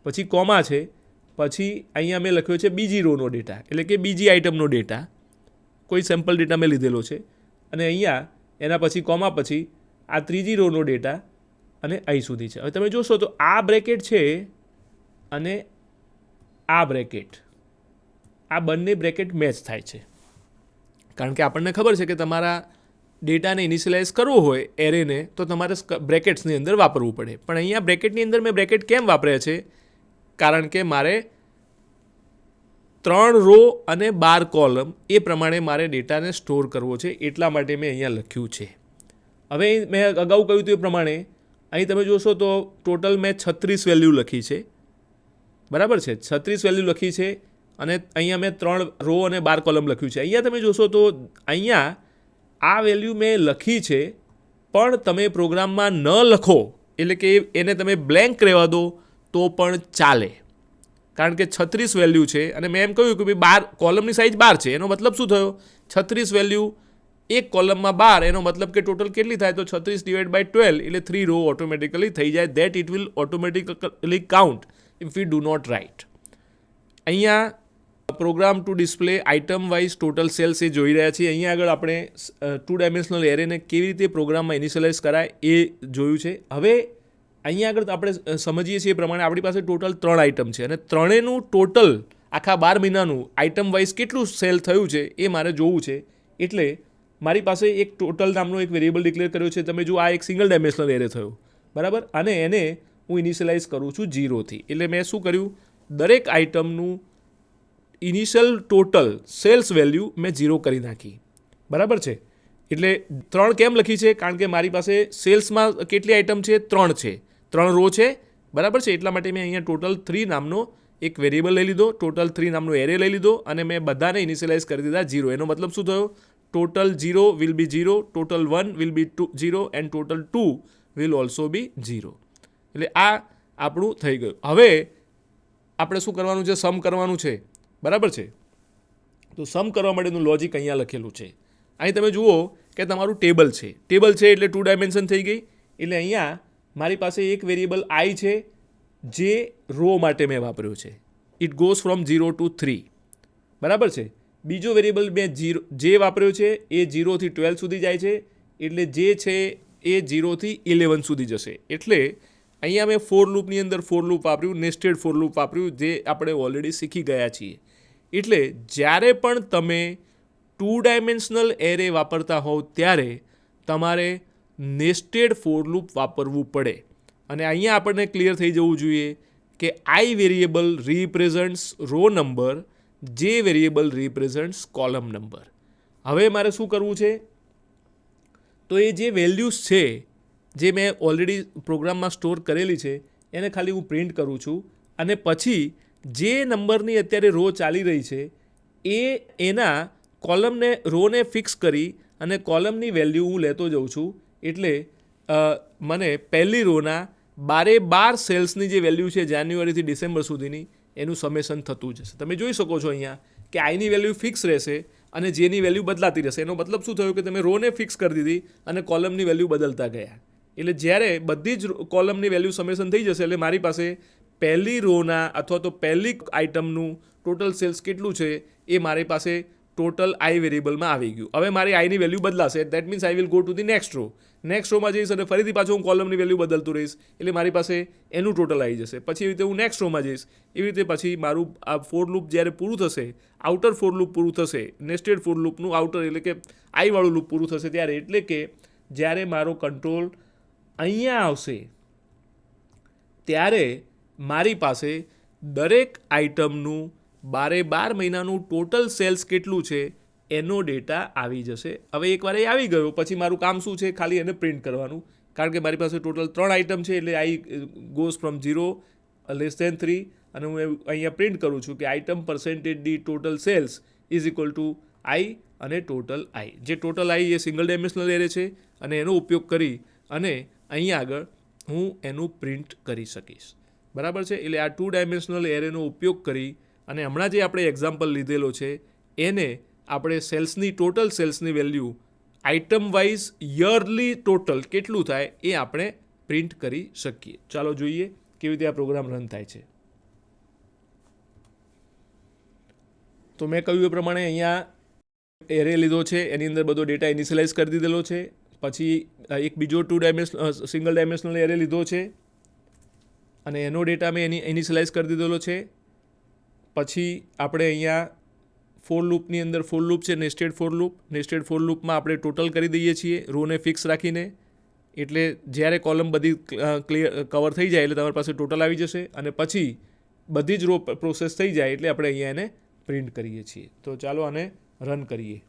પછી કોમા છે, પછી અહીંયા મેં લખ્યો છે બીજી રોનો ડેટા એટલે કે બીજી આઇટમનો ડેટા, કોઈ સેમ્પલ ડેટા મેં લીધેલો છે અને અહીંયા એના પછી કોમા પછી આ ત્રીજી રોનો ડેટા અને અહીં સુધી છે. હવે તમે જોશો તો આ બ્રેકેટ છે અને આ બ્રેકેટ, આ બંને બ્રેકેટ મેચ થાય છે કારણ કે આપણને ખબર છે કે તમારા ડેટાને ઇનિશિયલાઇઝ કરવો હોય એરેને તો તમારે બ્રેકેટ્સની અંદર વાપરવું પડે. પણ અહીંયા બ્રેકેટની અંદર મેં બ્રેકેટ કેમ વાપર્યા છે? કારણ કે મારે 3 રો અને 12 કોલમ એ પ્રમાણે મારે ડેટાને સ્ટોર કરવો છે એટલા માટે મેં અહીંયા લખ્યું છે. હવે મેં અગાઉ કહ્યું હતું એ પ્રમાણે અહીં તમે જોશો તો ટોટલ મેં 36 વેલ્યુ લખી છે. બરાબર છે. 36 વેલ્યુ લખી છે અને અહીંયા મેં 3 રો અને 12 કોલમ લખ્યું છે. અહીંયા તમે જોશો તો અહીંયા આ વેલ્યુ મેં લખી છે પણ તમે પ્રોગ્રામમાં ન લખો એટલે કે એને તમે બ્લેન્ક રહેવા દો તો પણ ચાલે કારણ કે 36 વેલ્યુ છે અને મેં એમ કહ્યું કે ભાઈ 12 કોલમની સાઇઝ 12 છે. એનો મતલબ શું થયો? 36 વેલ્યુ એક કોલમમાં 12 એનો મતલબ કે ટોટલ કેટલી થાય તો 36/12 એટલે 3 રો ઓટોમેટિકલી થઈ જાય. That it will automatically count if you do not write. અહીંયા program to display item wise total sales એ જોઈ રહ્યા છીએ. અહીંયા આગળ આપણે 2 ડાયમેન્શનલ એરેને કેવી રીતે પ્રોગ્રામમાં ઇનિશિયલાઇઝ કરાય એ જોયું છે. હવે અહીંયા આગળ આપણે સમજીએ છીએ એ પ્રમાણે આપણી પાસે ટોટલ 3 આઇટમ છે અને ત્રણેયનું ટોટલ આખા 12 મહિનાનું આઇટમ વાઇઝ કેટલું સેલ થયું છે એ મારે જોવું છે. એટલે મારી પાસે એક ટોટલ નામનો એક વેરિયેબલ ડિક્લેર કર્યો છે. તમે જો આ એક સિંગલ ડાયમેન્શનલ એરે થયો, બરાબર, અને એને હું ઇનિશિયલાઇઝ કરું છું 0થી. એટલે મેં શું કર્યું, દરેક આઇટમનું ઇનિશિયલ ટોટલ સેલ્સ વેલ્યુ મેં 0 કરી નાખી, બરાબર છે. એટલે 3 કેમ લખી છે? કારણ કે મારી પાસે સેલ્સમાં કેટલી આઇટમ છે? 3 છે, 3 રો છે, બરાબર છે. એટલા માટે મેં અહીંયા ટોટલ 3 નામનો એક વેરિયેબલ લઈ લીધો, ટોટલ 3 નામનો એરે લઈ લીધો અને મેં બધાને ઇનિશિયલાઇઝ કરી દીધા 0. એનો મતલબ શું થયો? Total 0 will be 0, total 1 will be 0 end total 2 will also બી 0. એટલે આ આપણું થઈ ગયું. હવે આપણે શું કરવાનું છે? સમ કરવાનું છે, બરાબર છે. તો સમ કરવા માટેનું લોજિક અહીંયા લખેલું છે. અહીં તમે જુઓ કે તમારું ટેબલ છે. ટેબલ છે એટલે 2 ડાયમેન્શન થઈ ગઈ. એટલે અહીંયા મારી પાસે એક વેરિયેબલ આઈ છે જે રો માટે મેં વાપર્યો છે. ઇટ ગોઝ ફ્રોમ 0 to 3, બરાબર છે. બીજો વેરિયેબલ મેં જે વાપર્યો છે એ 0થી 12 સુધી જાય છે. એટલે જે છે એ 0થી 11 સુધી જશે. એટલે અહીંયા મેં ફોર લૂપની અંદર ફોર લૂપ વાપર્યું, નેસ્ટેડ ફોર લૂપ વાપર્યું, જે આપણે ઓલરેડી શીખી ગયા છીએ. એટલે જ્યારે પણ તમે 2 ડાયમેન્શનલ એરે વાપરતા હોવ ત્યારે તમારે નેસ્ટેડ ફોર લૂપ વાપરવું પડે. અને અહીંયા આપણને ક્લિયર થઈ જવું જોઈએ કે આઈ વેરિયેબલ રિપ્રેઝન્ટ્સ રો નંબર, જે વેરિયેબલ રિપ્રેઝન્ટ્સ કોલમ નંબર. હવે મારે શું કરવું છે? તો એ જે વેલ્યુઝ છે જે મેં ઓલરેડી પ્રોગ્રામમાં સ્ટોર કરેલી છે એને ખાલી હું પ્રિન્ટ કરું છું અને પછી જે નંબરની અત્યારે રો ચાલી રહી છે એના કોલમને રોને ફિક્સ કરી અને કોલમની વેલ્યુ હું લેતો જાઉં છું. એટલે મને પહેલી રોના 12 સેલ્સની જે વેલ્યુ છે જાન્યુઆરીથી ડિસેમ્બર સુધીની એનું સમેશન થતું જશે. તમે જોઈ શકો છો અહીંયા કે આઈની વેલ્યુ ફિક્સ રહેશે અને જેની વેલ્યુ બદલાતી રહેશે. એનો મતલબ શું થયો કે તમે રોને ફિક્સ કરી દીધી અને કોલમની વેલ્યુ બદલતા ગયા. એટલે જ્યારે બધી જ કોલમની વેલ્યુ સમેશન થઈ જશે એટલે મારી પાસે પહેલી રોના અથવા તો પહેલી આઇટમનું ટોટલ સેલ્સ કેટલું છે એ મારી પાસે ટોટલ આઈ વેરિયેબલમાં આવી ગયું. હવે મારી આઈની વેલ્યુ બદલાશે. That means I will go to the next row. Next રોમાં જઈશ અને ફરીથી પાછું હું કોલમની વેલ્યુ બદલતું રહીશ. એટલે મારી પાસે એનું ટોટલ આવી જશે. પછી એવી રીતે હું નેક્સ્ટ રોમાં જઈશ. એવી રીતે પછી મારું આ ફોર લૂપ જ્યારે પૂરું થશે, આઉટર ફોર લૂપ પૂરું થશે, નેસ્ટેડ ફોર લૂપનું આઉટર એટલે કે આઈવાળું લૂપ પૂરું થશે ત્યારે, એટલે કે જ્યારે મારો કંટ્રોલ અહીંયા આવશે ત્યારે મારી પાસે દરેક આઇટમનું 12 મહિનાનું ટોટલ સેલ્સ કેટલું છે એનો ડેટા આવી જશે. હવે એકવાર એ આવી ગયો પછી મારું કામ શું છે? ખાલી એને પ્રિન્ટ કરવાનું. કારણ કે મારી પાસે ટોટલ 3 આઇટમ છે એટલે i goes from 0 less than 3 અને હું અહીંયા પ્રિન્ટ કરું છું કે item percentage d total sales is equal to i અને ટોટલ આઈ. જે ટોટલ આઈ એ સિંગલ ડાયમેન્શનલ એરે છે અને એનો ઉપયોગ કરી અને અહીંયા આગળ હું એનું પ્રિન્ટ કરી શકીશ, બરાબર છે. એટલે આ 2 ડાયમેન્શનલ એરેનો ઉપયોગ કરી અને હમણાં જે આપણે એક્ઝામ્પલ લીધેલો છે એને આપણે સેલ્સની ટોટલ સેલ્સની value item wise yearly total કેટલું થાય એ આપણે પ્રિન્ટ કરી શકીએ. ચાલો જોઈએ કેવી રીતે આ પ્રોગ્રામ રન થાય છે. તો મેં કહ્યું એ પ્રમાણે અહીંયા એરે લીધો છે, એની અંદર બધો ડેટા ઇનિશિયલાઇઝ કરી દીધેલો છે. પછી એક બીજો 2 ડાયમેન્શનલ સિંગલ ડાયમેન્શનલ એરે લીધો છે અને એનો ડેટા મેં ઇનિશિયલાઇઝ કરી દીધેલો છે. પછી આપણે અહીંયા ફોર લૂપની અંદર ફોર લૂપ છે, nested for loop. Nested for લૂપમાં આપણે ટોટલ કરી દઈએ છીએ રોને ફિક્સ રાખીને. એટલે જ્યારે કોલમ બધી ક્લિયર કવર થઈ જાય એટલે તમારી પાસે ટોટલ આવી જશે અને પછી બધી જ રો પ્રોસેસ થઈ જાય એટલે આપણે અહીંયા એને પ્રિન્ટ કરીએ છીએ. તો ચાલો આને રન કરીએ.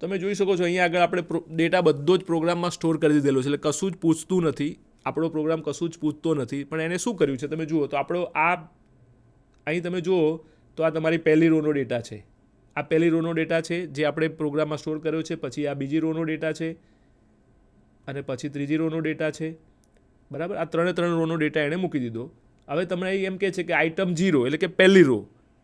તમે જોઈ શકો છો અહીંયા આગળ આપણે ડેટા બધો જ પ્રોગ્રામમાં સ્ટોર કરી દીધેલો છે. એટલે કશું જ પૂછતું નથી, આપણો પ્રોગ્રામ કશું જ પૂછતો નથી. પણ એને શું કર્યું છે તમે જુઓ તો આપણો આ અહીં તમે જુઓ તો આ તમારી પહેલી રોનો ડેટા છે. આ પહેલી રોનો ડેટા છે જે આપણે પ્રોગ્રામમાં સ્ટોર કર્યો છે. પછી આ બીજી રોનો ડેટા છે અને પછી ત્રીજી રોનો ડેટા છે, બરાબર. આ 3 રોનો ડેટા એણે મૂકી દીધો. હવે તમને એમ કહે છે કે આઇટમ 0 એટલે કે પહેલી રો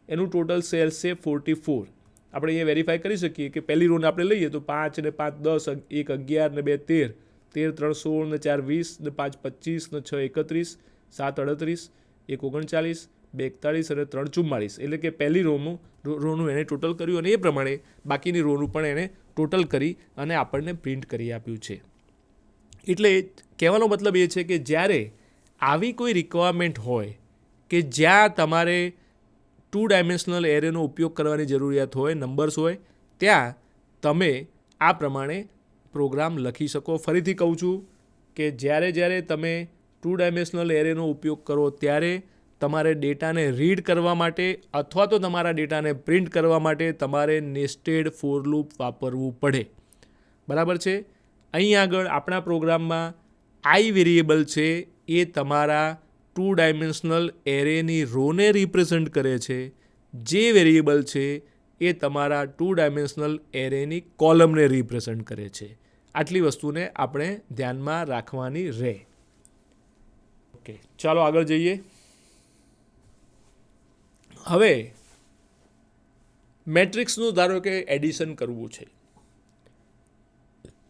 એનું ટોટલ સેલ્સ છે 44. આપણે અહીંયા વેરીફાઈ કરી શકીએ કે પહેલી રોને આપણે લઈએ તો 5 ને 5 10, 1 11 ને 2 13, 13 3 16 ને 4 20 ને 5 25 ને 6 31 7 38 1 39 2 41 અને 3 44, એટલે કે પહેલી રોનું એને ટોટલ કર્યું અને એ પ્રમાણે બાકીની રોનું પણ એને ટોટલ કરી અને આપણને પ્રિન્ટ કરી આપ્યું છે. એટલે કહેવાનો મતલબ એ છે કે જ્યારે આવી કોઈ રિક્વાયરમેન્ટ હોય કે જ્યાં તમારે 2 ડાયમેન્શનલ એરેનો ઉપયોગ કરવાની જરૂરિયાત હોય, નંબર્સ હોય, ત્યાં તમે આ પ્રમાણે પ્રોગ્રામ લખી શકો. ફરીથી કહું છું કે જ્યારે તમે 2 ડાયમેન્શનલ એરેનો ઉપયોગ કરો ત્યારે તમારે ડેટાને રીડ કરવા માટે અથવા તો તમારા ડેટાને પ્રિન્ટ કરવા માટે તમારે નેસ્ટેડ ફોર લૂપ વાપરવું પડે. બરાબર છે. અહીં આગળ આપણા પ્રોગ્રામમાં આઈ વેરિયેબલ છે એ તમારા 2 ડાયમેન્શનલ એરેની રોને રિપ્રેઝન્ટ કરે છે. જે વેરિયેબલ છે એ તમારા 2 ડાયમેન્શનલ એરેની કોલમને રિપ્રેઝન્ટ કરે છે. આટલી વસ્તુને આપણે ધ્યાનમાં રાખવાની રહે. ઓકે, ચાલો આગળ જઈએ. હવે મેટ્રિક્સનું ધારો કે એડિશન કરવું છે.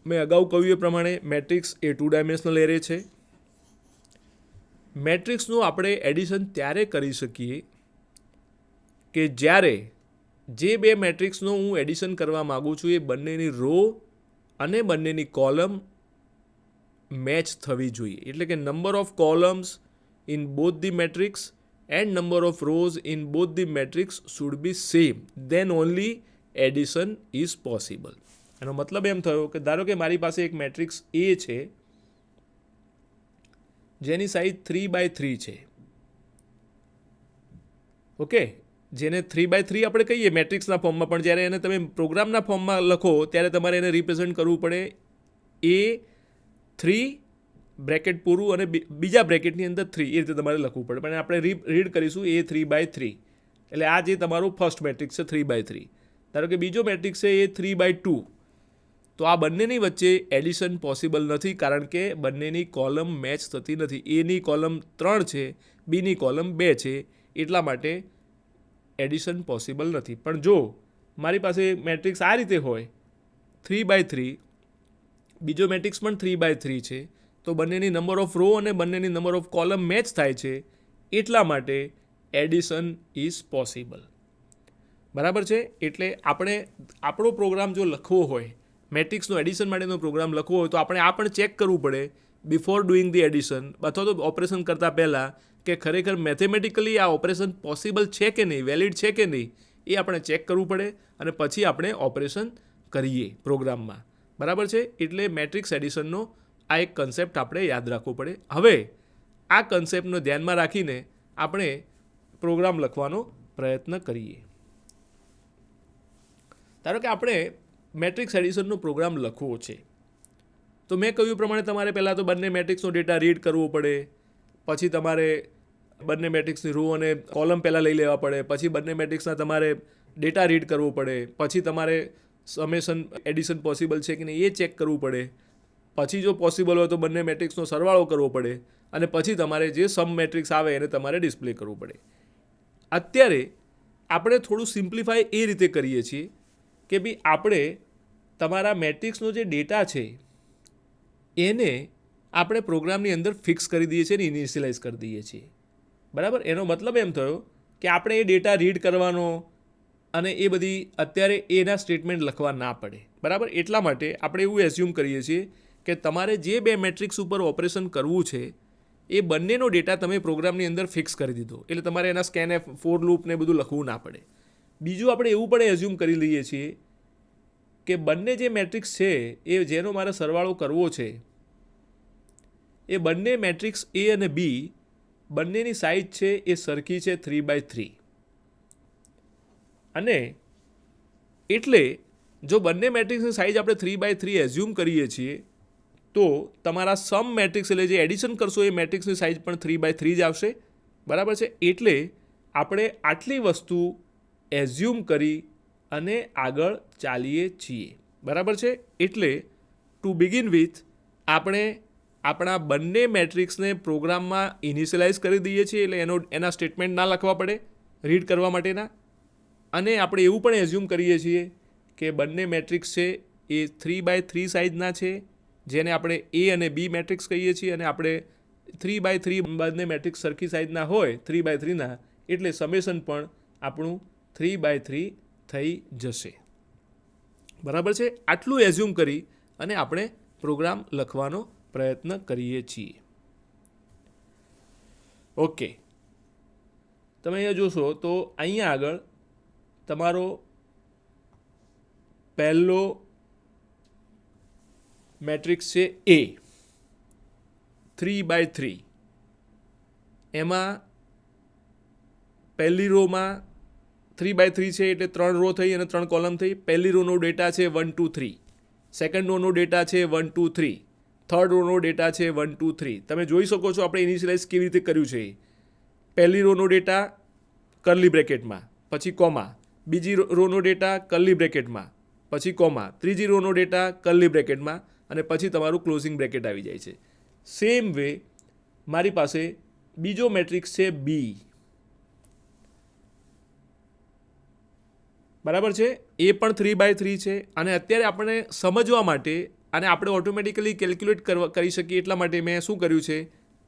મેં અગાઉ કહ્યું એ પ્રમાણે મેટ્રિક્સ એ 2 ડાયમેન્શનલ એરે છે. મેટ્રિક્સનું આપણે એડિશન ત્યારે કરી શકીએ કે જ્યારે જે બે મેટ્રિક્સનું હું એડિશન કરવા માગું છું એ બંનેની રો અને બંનેની કોલમ મેચ થવી જોઈએ. એટલે કે number of columns in both the matrix and number of rows in both the matrix should be same, then only addition is possible. એનો મતલબ એમ થયો કે ધારો કે મારી પાસે એક મેટ્રિક્સ એ છે જેની સાઇઝ 3x3 છે. ઓકે, જેને 3x3 આપણે કહીએ મેટ્રિક્સના ફોર્મમાં, પણ જ્યારે એને તમે પ્રોગ્રામના ફોર્મમાં લખો ત્યારે તમારે એને રિપ્રેઝન્ટ કરવું પડે A3 બ્રેકેટ પૂરું અને બીજા બ્રેકેટની અંદર 3, એ રીતે તમારે લખવું પડે. પણ આપણે રીડ કરીશું A3x3, એટલે આ જે તમારું ફર્સ્ટ મેટ્રિક્સ છે 3x3. ધારો કે બીજો મેટ્રિક્સ છે એ 3x2, તો આ બંનેની વચ્ચે એડિશન પોસિબલ નથી કારણ કે બંનેની કોલમ મેચ થતી નથી. એની કોલમ 3 છે, બીની કોલમ 2 છે, એટલા માટે એડિશન પોસિબલ નથી. પણ જો મારી પાસે મેટ્રિક્સ આ રીતે હોય 3x3, બીજો મેટ્રિક્સ પણ 3x3 છે, તો બંનેની નંબર ઓફ રો અને બંનેની નંબર ઓફ કોલમ મેચ થાય છે, એટલા માટે એડિશન ઇઝ પોસિબલ. બરાબર છે. એટલે આપણે આપણો પ્રોગ્રામ જો લખવો હોય, મેટ્રિક્સનો એડિશન માટેનો પ્રોગ્રામ લખવો હોય, તો આપણે આ પણ ચેક કરવું પડે બિફોર ડુઈંગ ધી એડિશન, અથવા તો ઓપરેશન કરતાં પહેલાં કે ખરેખર મેથેમેટિકલી આ ઓપરેશન પોસિબલ છે કે નહીં, વેલિડ છે કે નહીં, એ આપણે ચેક કરવું પડે અને પછી આપણે ઓપરેશન કરીએ પ્રોગ્રામમાં. બરાબર છે. એટલે મેટ્રિક્સ એડિશનનો આ એક કન્સેપ્ટ આપણે યાદ રાખવો પડે. હવે આ કન્સેપ્ટનો ધ્યાનમાં રાખીને આપણે પ્રોગ્રામ લખવાનો પ્રયત્ન કરીએ. ધારો કે આપણે મેટ્રિક્સ એડિશનનો પ્રોગ્રામ લખવો છે, તો મેં કહ્યું પ્રમાણે તમારે પહેલાં તો બંને મેટ્રિક્સનો ડેટા રીડ કરવો પડે, પછી તમારે બંને મેટ્રિક્સની રો અને કોલમ પહેલાં લઈ લેવા પડે, પછી બંને મેટ્રિક્સના તમારે ડેટા રીડ કરવો પડે, પછી તમારે સમેશન એડિશન પોસિબલ છે કે નહીં એ ચેક કરવું પડે, પછી જો પોસિબલ હોય તો બંને મેટ્રિક્સનો સરવાળો કરવો પડે અને પછી તમારે જે સમ મેટ્રિક્સ આવે એને તમારે ડિસ્પ્લે કરવું પડે. અત્યારે આપણે થોડું સિમ્પ્લિફાય એ રીતે કરીએ છીએ કે ભાઈ આપણે તમારા મેટ્રિક્સનો જે ડેટા છે એને આપણે પ્રોગ્રામની અંદર ફિક્સ કરી દઈએ છીએ અને ઇનિશિયલાઇઝ કરી દઈએ છીએ. બરાબર. એનો મતલબ એમ થયો કે આપણે એ ડેટા રીડ કરવાનો અને એ બધી અત્યારે એના સ્ટેટમેન્ટ લખવા ના પડે. બરાબર. એટલા માટે આપણે એવું એઝ્યુમ કરીએ છીએ કે તમારે જે બે મેટ્રિક્સ ઉપર ઓપરેશન કરવું છે એ બંનેનો ડેટા તમે પ્રોગ્રામની અંદર ફિક્સ કરી દીધો, એટલે તમારે એના સ્કેનએફ, ફોર લૂપ ને બધું લખવું ના પડે. બીજું આપણે એવું પણ એઝ્યુમ કરી લઈએ છીએ કે બંને જે મેટ્રિક્સ છે એ જેનો મારે સરવાળો કરવો છે એ બંને મેટ્રિક્સ એ અને બી બંનેની સાઇઝ છે એ સરખી છે 3x3. અને એટલે જો બંને મેટ્રિક્સની સાઇઝ આપણે 3x3 એઝ્યુમ કરીએ છીએ તો તમારા સમ મેટ્રિક્સ એટલે જે એડિશન કરશો એ મેટ્રિક્સની સાઇઝ પણ 3x3 જ આવશે. બરાબર છે. એટલે આપણે આટલી વસ્તુ એઝ્યુમ કરી અને આગળ ચાલીએ છીએ. બરાબર છે. એટલે ટુ બિગિન વિથ આપણે આપણા બંને મેટ્રિક્સને પ્રોગ્રામમાં ઇનિશિયલાઇઝ કરી દઈએ છીએ, એટલે એના સ્ટેટમેન્ટ ના લખવા પડે રીડ કરવા માટેના. અને આપણે એવું પણ એઝ્યુમ કરીએ છીએ કે બંને મેટ્રિક્સ છે એ 3x3 સાઇઝના છે, જેને આપણે એ અને બી મેટ્રિક્સ કહીએ છીએ, અને આપણે 3x3 બંને મેટ્રિક્સ સરખી સાઇઝના હોય 3x3ના, એટલે સમેશન પણ આપણું 3x3 થઈ જશે. બરાબર છે. આટલું એઝ્યુમ કરી અને આપણે પ્રોગ્રામ લખવાનો પ્રયત્ન કરીએ છીએ. ઓકે, તમે અહીંયા જોશો તો અહીંયા આગળ તમારો પહેલો મેટ્રિક્સ છે એ 3x3. એમાં પહેલી રોમાં 3x3 છે એટલે 3 રો થઈ અને 3 કોલમ થઈ. પહેલી રોનો ડેટા છે 1 2 3, સેકન્ડ રોનો ડેટા છે 1 2 3, થર્ડ રોનો ડેટા છે 1 2 3. તમે જોઈ શકો છો આપણે ઇનિશિયલાઇઝ કેવી રીતે કર્યું છે. પહેલી રોનો ડેટા કર્લી બ્રેકેટમાં, પછી કોમા, બીજી રોનો ડેટા કર્લી બ્રેકેટમાં, પછી કોમા, ત્રીજી રોનો ડેટા કર્લી બ્રેકેટમાં, અને પછી તમારું ક્લોઝિંગ બ્રેકેટ આવી જાય છે. સેમ વે મારી પાસે બીજો મેટ્રિક્સ છે બી. બરાબર છે. એ પણ 3x3 છે. અને અત્યારે આપણે સમજવા માટે અને આપણે ઓટોમેટિકલી કેલ્ક્યુલેટ કરી શકીએ એટલા માટે મેં શું કર્યું છે,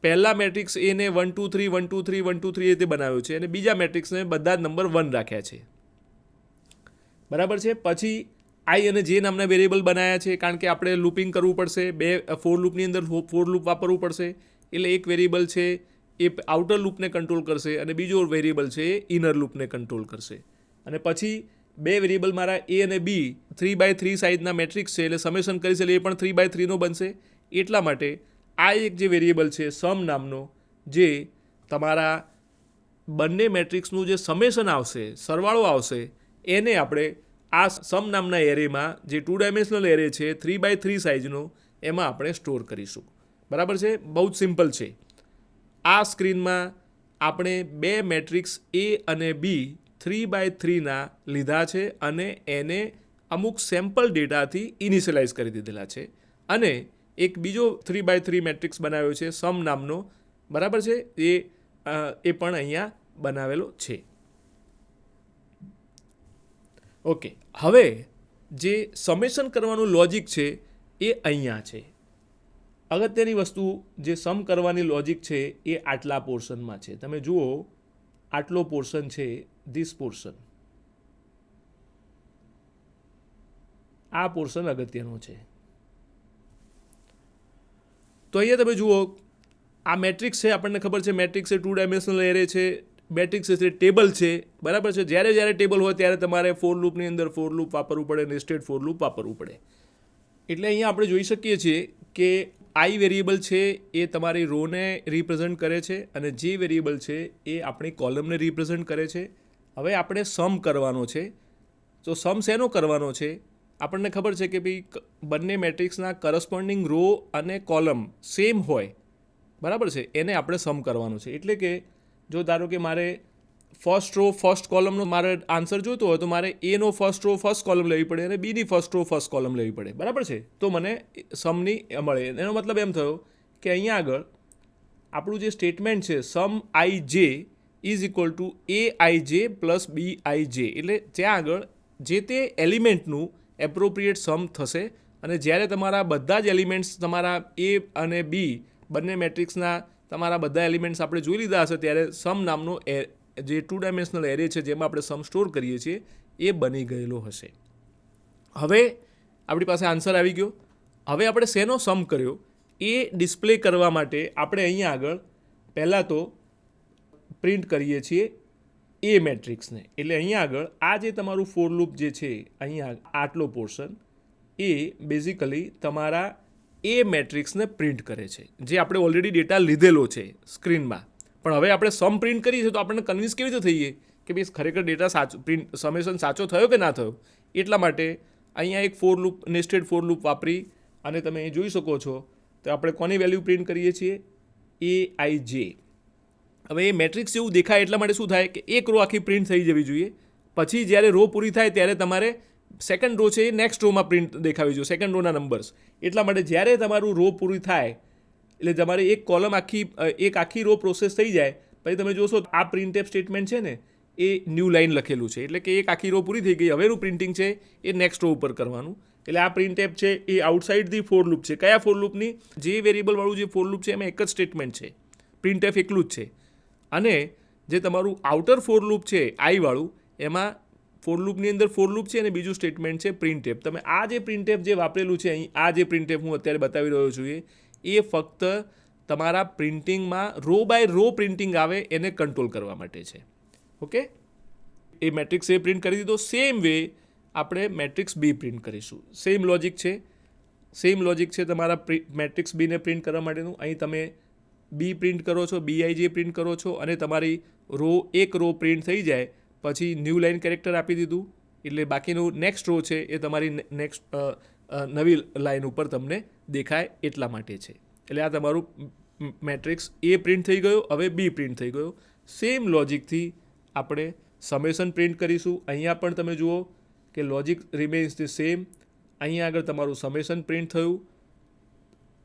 પહેલા મેટ્રિક્સ એને 1 2 3 1 2 3 1 2 3 એ રીતે બનાવ્યો છે, અને બીજા મેટ્રિક્સને બધા જ નંબર 1 રાખ્યા છે. બરાબર છે. પછી આઈ અને જે નામના વેરિયેબલ બનાવ્યા છે, કારણ કે આપણે લૂપિંગ કરવું પડશે, બે ફોર લૂપની અંદર ફોર લૂપ વાપરવું પડશે, એટલે એક વેરિયેબલ છે એ આઉટર લૂપને કંટ્રોલ કરશે અને બીજો વેરિયેબલ છે એ ઇનર લૂપને કંટ્રોલ કરશે. અને પછી બે વેરિયેબલ મારા એ અને બી 3x3 સાઇઝના મેટ્રિક્સ છે, એટલે સમેશન કરીશ એટલે એ પણ 3x3નો બનશે. એટલા માટે આ એક જે વેરિયેબલ છે સમ નામનો, જે તમારા બંને મેટ્રિક્સનું જે સમેશન આવશે, સરવાળો આવશે, એને આપણે આ સમ નામના એરેમાં, જે 2 ડાયમેન્શનલ એરે છે 3x3 સાઇઝનો, એમાં આપણે સ્ટોર કરીશું. બરાબર છે. બહુ જ સિમ્પલ છે. આ સ્ક્રીનમાં આપણે બે મેટ્રિક્સ એ અને બી 3x3ના લીધા છે અને એને અમુક સેમ્પલ ડેટાથી ઇનિશિયલાઇઝ કરી દીધેલા છે, અને એક બીજો 3x3 મેટ્રિક્સ બનાવ્યો છે સમ નામનો. બરાબર છે. એ પણ અહીંયા બનાવેલો છે. ઓકે, હવે જે સમેશન કરવાનું લોજિક છે એ અહીંયા છે. અગત્યની વસ્તુ જે સમ કરવાની લોજિક છે એ આટલા પોર્શનમાં છે. તમે જુઓ, આટલો પોર્શન છે, ધીસ પોર્શન, આ પોર્શન અગત્યનો છે. તો અહીંયા તમે જુઓ, આ મેટ્રિક્સ છે, આપણને ખબર છે મેટ્રિક્સ એ 2 ડાયમેન્શનલ એરે છે, મેટ્રિક્સ એટલે ટેબલ છે. બરાબર છે. જ્યારે ટેબલ હોય ત્યારે તમારે ફોર લૂપની અંદર ફોર લૂપ વાપરવું પડે, નેસ્ટેડ ફોર લૂપ વાપરવું પડે. એટલે અહીંયા આપણે જોઈ શકીએ છીએ કે આઈ વેરિયેબલ છે એ તમારી રોને રિપ્રેઝન્ટ કરે છે, અને જે વેરિયેબલ છે એ આપણી કોલમને રિપ્રેઝન્ટ કરે છે. હવે આપણે સમ કરવાનો છે. તો સમ શેનો કરવાનો છે? આપણને ખબર છે કે ભાઈ બંને મેટ્રિક્સના કરસ્પોન્ડિંગ રો અને કોલમ સેમ હોય. બરાબર છે. એને આપણે સમ કરવાનો છે. એટલે કે જો ધારો કે મારે ફર્સ્ટ રો ફર્સ્ટ કોલમનો મારે આન્સર જોઈતો હોય તો મારે એનો ફર્સ્ટ રો ફર્સ્ટ કોલમ લેવી પડે અને બીની ફર્સ્ટ રો ફર્સ્ટ કોલમ લેવી પડે. બરાબર છે. તો મને સમની મળે. એનો મતલબ એમ થયો કે અહીંયા આગળ આપણું જે સ્ટેટમેન્ટ છે સમ આઈ જે ઇઝ ઇક્વલ ટુ એ આઈ જે પ્લસ બી આઈ જે, એટલે ત્યાં આગળ જે તે એલિમેન્ટનું એપ્રોપ્રિએટ સમ થશે, અને જ્યારે તમારા બધા જ એલિમેન્ટ્સ તમારા એ અને બી બંને મેટ્રિક્સના તમારા બધા એલિમેન્ટ્સ આપણે જોઈ લીધા હશે, ત્યારે સમ નામનો જે 2 ડાયમેન્શનલ એરે છે જેમાં આપણે સમ સ્ટોર કરીએ છીએ એ બની ગયેલો હશે. હવે આપણી પાસે આન્સર આવી ગયો. હવે આપણે શેનો સમ કર્યો એ ડિસ્પ્લે કરવા માટે આપણે અહીંયા આગળ પહેલાં તો પ્રિન્ટ કરીએ છીએ એ મેટ્રિક્સને. એટલે અહીંયા આગળ આ જે તમારું ફોર લૂપ જે છે, અહીંયા આટલો પોર્શન એ બેઝિકલી તમારા એ મેટ્રિક્સને પ્રિન્ટ કરે છે, જે આપણે ઓલરેડી ડેટા લીધેલો છે સ્ક્રીનમાં. પણ હવે આપણે સમ પ્રિન્ટ કરીએ છીએ તો આપણને કન્વિન્સ કેવી રીતે થઈએ કે ભાઈ ખરેખર ડેટા સાચો પ્રિન્ટ સમેશન સાચો થયો કે ના થયો. એટલા માટે અહીંયા એક four loop, nested for loop વાપરી અને તમે અહીં જોઈ શકો છો તો આપણે કોની વેલ્યુ પ્રિન્ટ કરીએ છીએ? એ આઈ જે. હવે એ મેટ્રિક્સ જેવું દેખાય એટલા માટે શું થાય કે એક રો આખી પ્રિન્ટ થઈ જવી જોઈએ. પછી જ્યારે રો પૂરી થાય ત્યારે તમારે સેકન્ડ રો છે એ નેક્સ્ટ રોમાં પ્રિન્ટ દેખાવી જોઈએ, સેકન્ડ રોના નંબર્સ. એટલા માટે જ્યારે તમારું રો પૂરી થાય એટલે તમારે એક કોલમ આખી રો પ્રોસેસ થઈ જાય પછી તમે જોશો આ પ્રિન્ટએફ સ્ટેટમેન્ટ છે ને એ ન્યૂ લાઇન લખેલું છે, એટલે કે એક આખી રો પૂરી થઈ ગઈ, હવેનું પ્રિન્ટિંગ છે એ નેક્સ્ટ રો ઉપર કરવાનું. એટલે આ પ્રિન્ટએફ છે એ આઉટસાઇડ ધી ફોર લૂપ છે. કયા ફોર લૂપની? જે વેરિયેબલવાળું જે ફોર લૂપ છે એમાં એક જ સ્ટેટમેન્ટ છે, પ્રિન્ટએફ એકલું જ છે. અને જે તમારું આઉટર ફોર લૂપ છે આઈવાળું, એમાં ફોર લૂપની અંદર ફોર લૂપ છે અને બીજું સ્ટેટમેન્ટ છે પ્રિન્ટએફ. તમે આ જે પ્રિન્ટએફ જે વાપરેલું છે અહીં, આ જે પ્રિન્ટએફ હું અત્યારે બતાવી રહ્યો છું એ ફક્ત તમારા પ્રિન્ટિંગમાં રો બાય રો પ્રિન્ટિંગ આવે એને કંટ્રોલ કરવા માટે છે. ઓકે, એ મેટ્રિક્સ એ પ્રિન્ટ કરી દીધો. સેમ વે આપણે મેટ્રિક્સ બી પ્રિન્ટ કરીશું. સેમ લોજિક છે તમારા મેટ્રિક્સ બીને પ્રિન્ટ કરવા માટેનું. અહીં તમે બી પ્રિન્ટ કરો છો, બીઆઈજે પ્રિન્ટ કરો છો અને તમારી એક રો પ્રિન્ટ થઈ જાય પછી ન્યૂ લાઇન કેરેક્ટર આપી દીધું, એટલે બાકીનું નેક્સ્ટ રો છે એ તમારી નવી લાઇન ઉપર તમને દેખાય એટલા માટે છે. એટલે આ તમારું મેટ્રિક્સ એ પ્રિન્ટ થઈ ગયો, હવે બી પ્રિન્ટ થઈ ગયો. સેમ લોજિકથી આપણે સમેશન પ્રિન્ટ કરીશું. અહીંયા પણ તમે જુઓ કે લોજિક રિમેન્સ ધી સેમ. અહીંયા આગળ તમારું સમેશન પ્રિન્ટ થયું.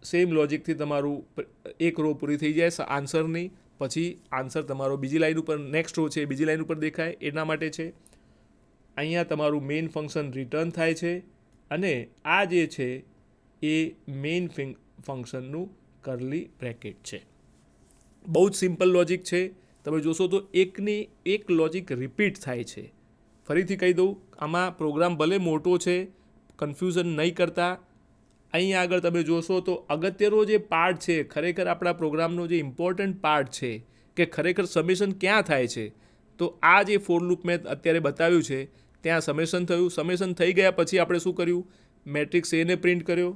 સેમ લોજિકથી તમારું એક રો પૂરી થઈ જાય આન્સરની, પછી આન્સર તમારો બીજી લાઇન ઉપર, નેક્સ્ટ રો છે બીજી લાઇન ઉપર દેખાય એના માટે છે. અહીંયા તમારું મેઇન ફંક્શન રિટર્ન થાય છે અને આ જે છે એ મેઇન ફંક્શનનું કર્લી બ્રેકેટ છે. બહુ જ સિમ્પલ લોજિક છે. તમે જોશો તો એકની એક લોજિક રિપીટ થાય છે. ફરીથી કહી દઉં, આમાં પ્રોગ્રામ ભલે મોટો છે, કન્ફ્યુઝન નહીં કરતા. અહીંયા આગળ તમે જોશો તો અગત્યનો જે પાર્ટ છે, ખરેખર આપણા પ્રોગ્રામનો જે ઇમ્પોર્ટન્ટ પાર્ટ છે કે ખરેખર સમેશન ક્યાં થાય છે, તો આ જે ફોર લૂપ મેં અત્યારે બતાવ્યું છે ત્યાં સમેશન થયું. સમેશન થઈ ગયા પછી આપણે શું કર્યું? મેટ્રિક્સ એને પ્રિન્ટ કર્યો,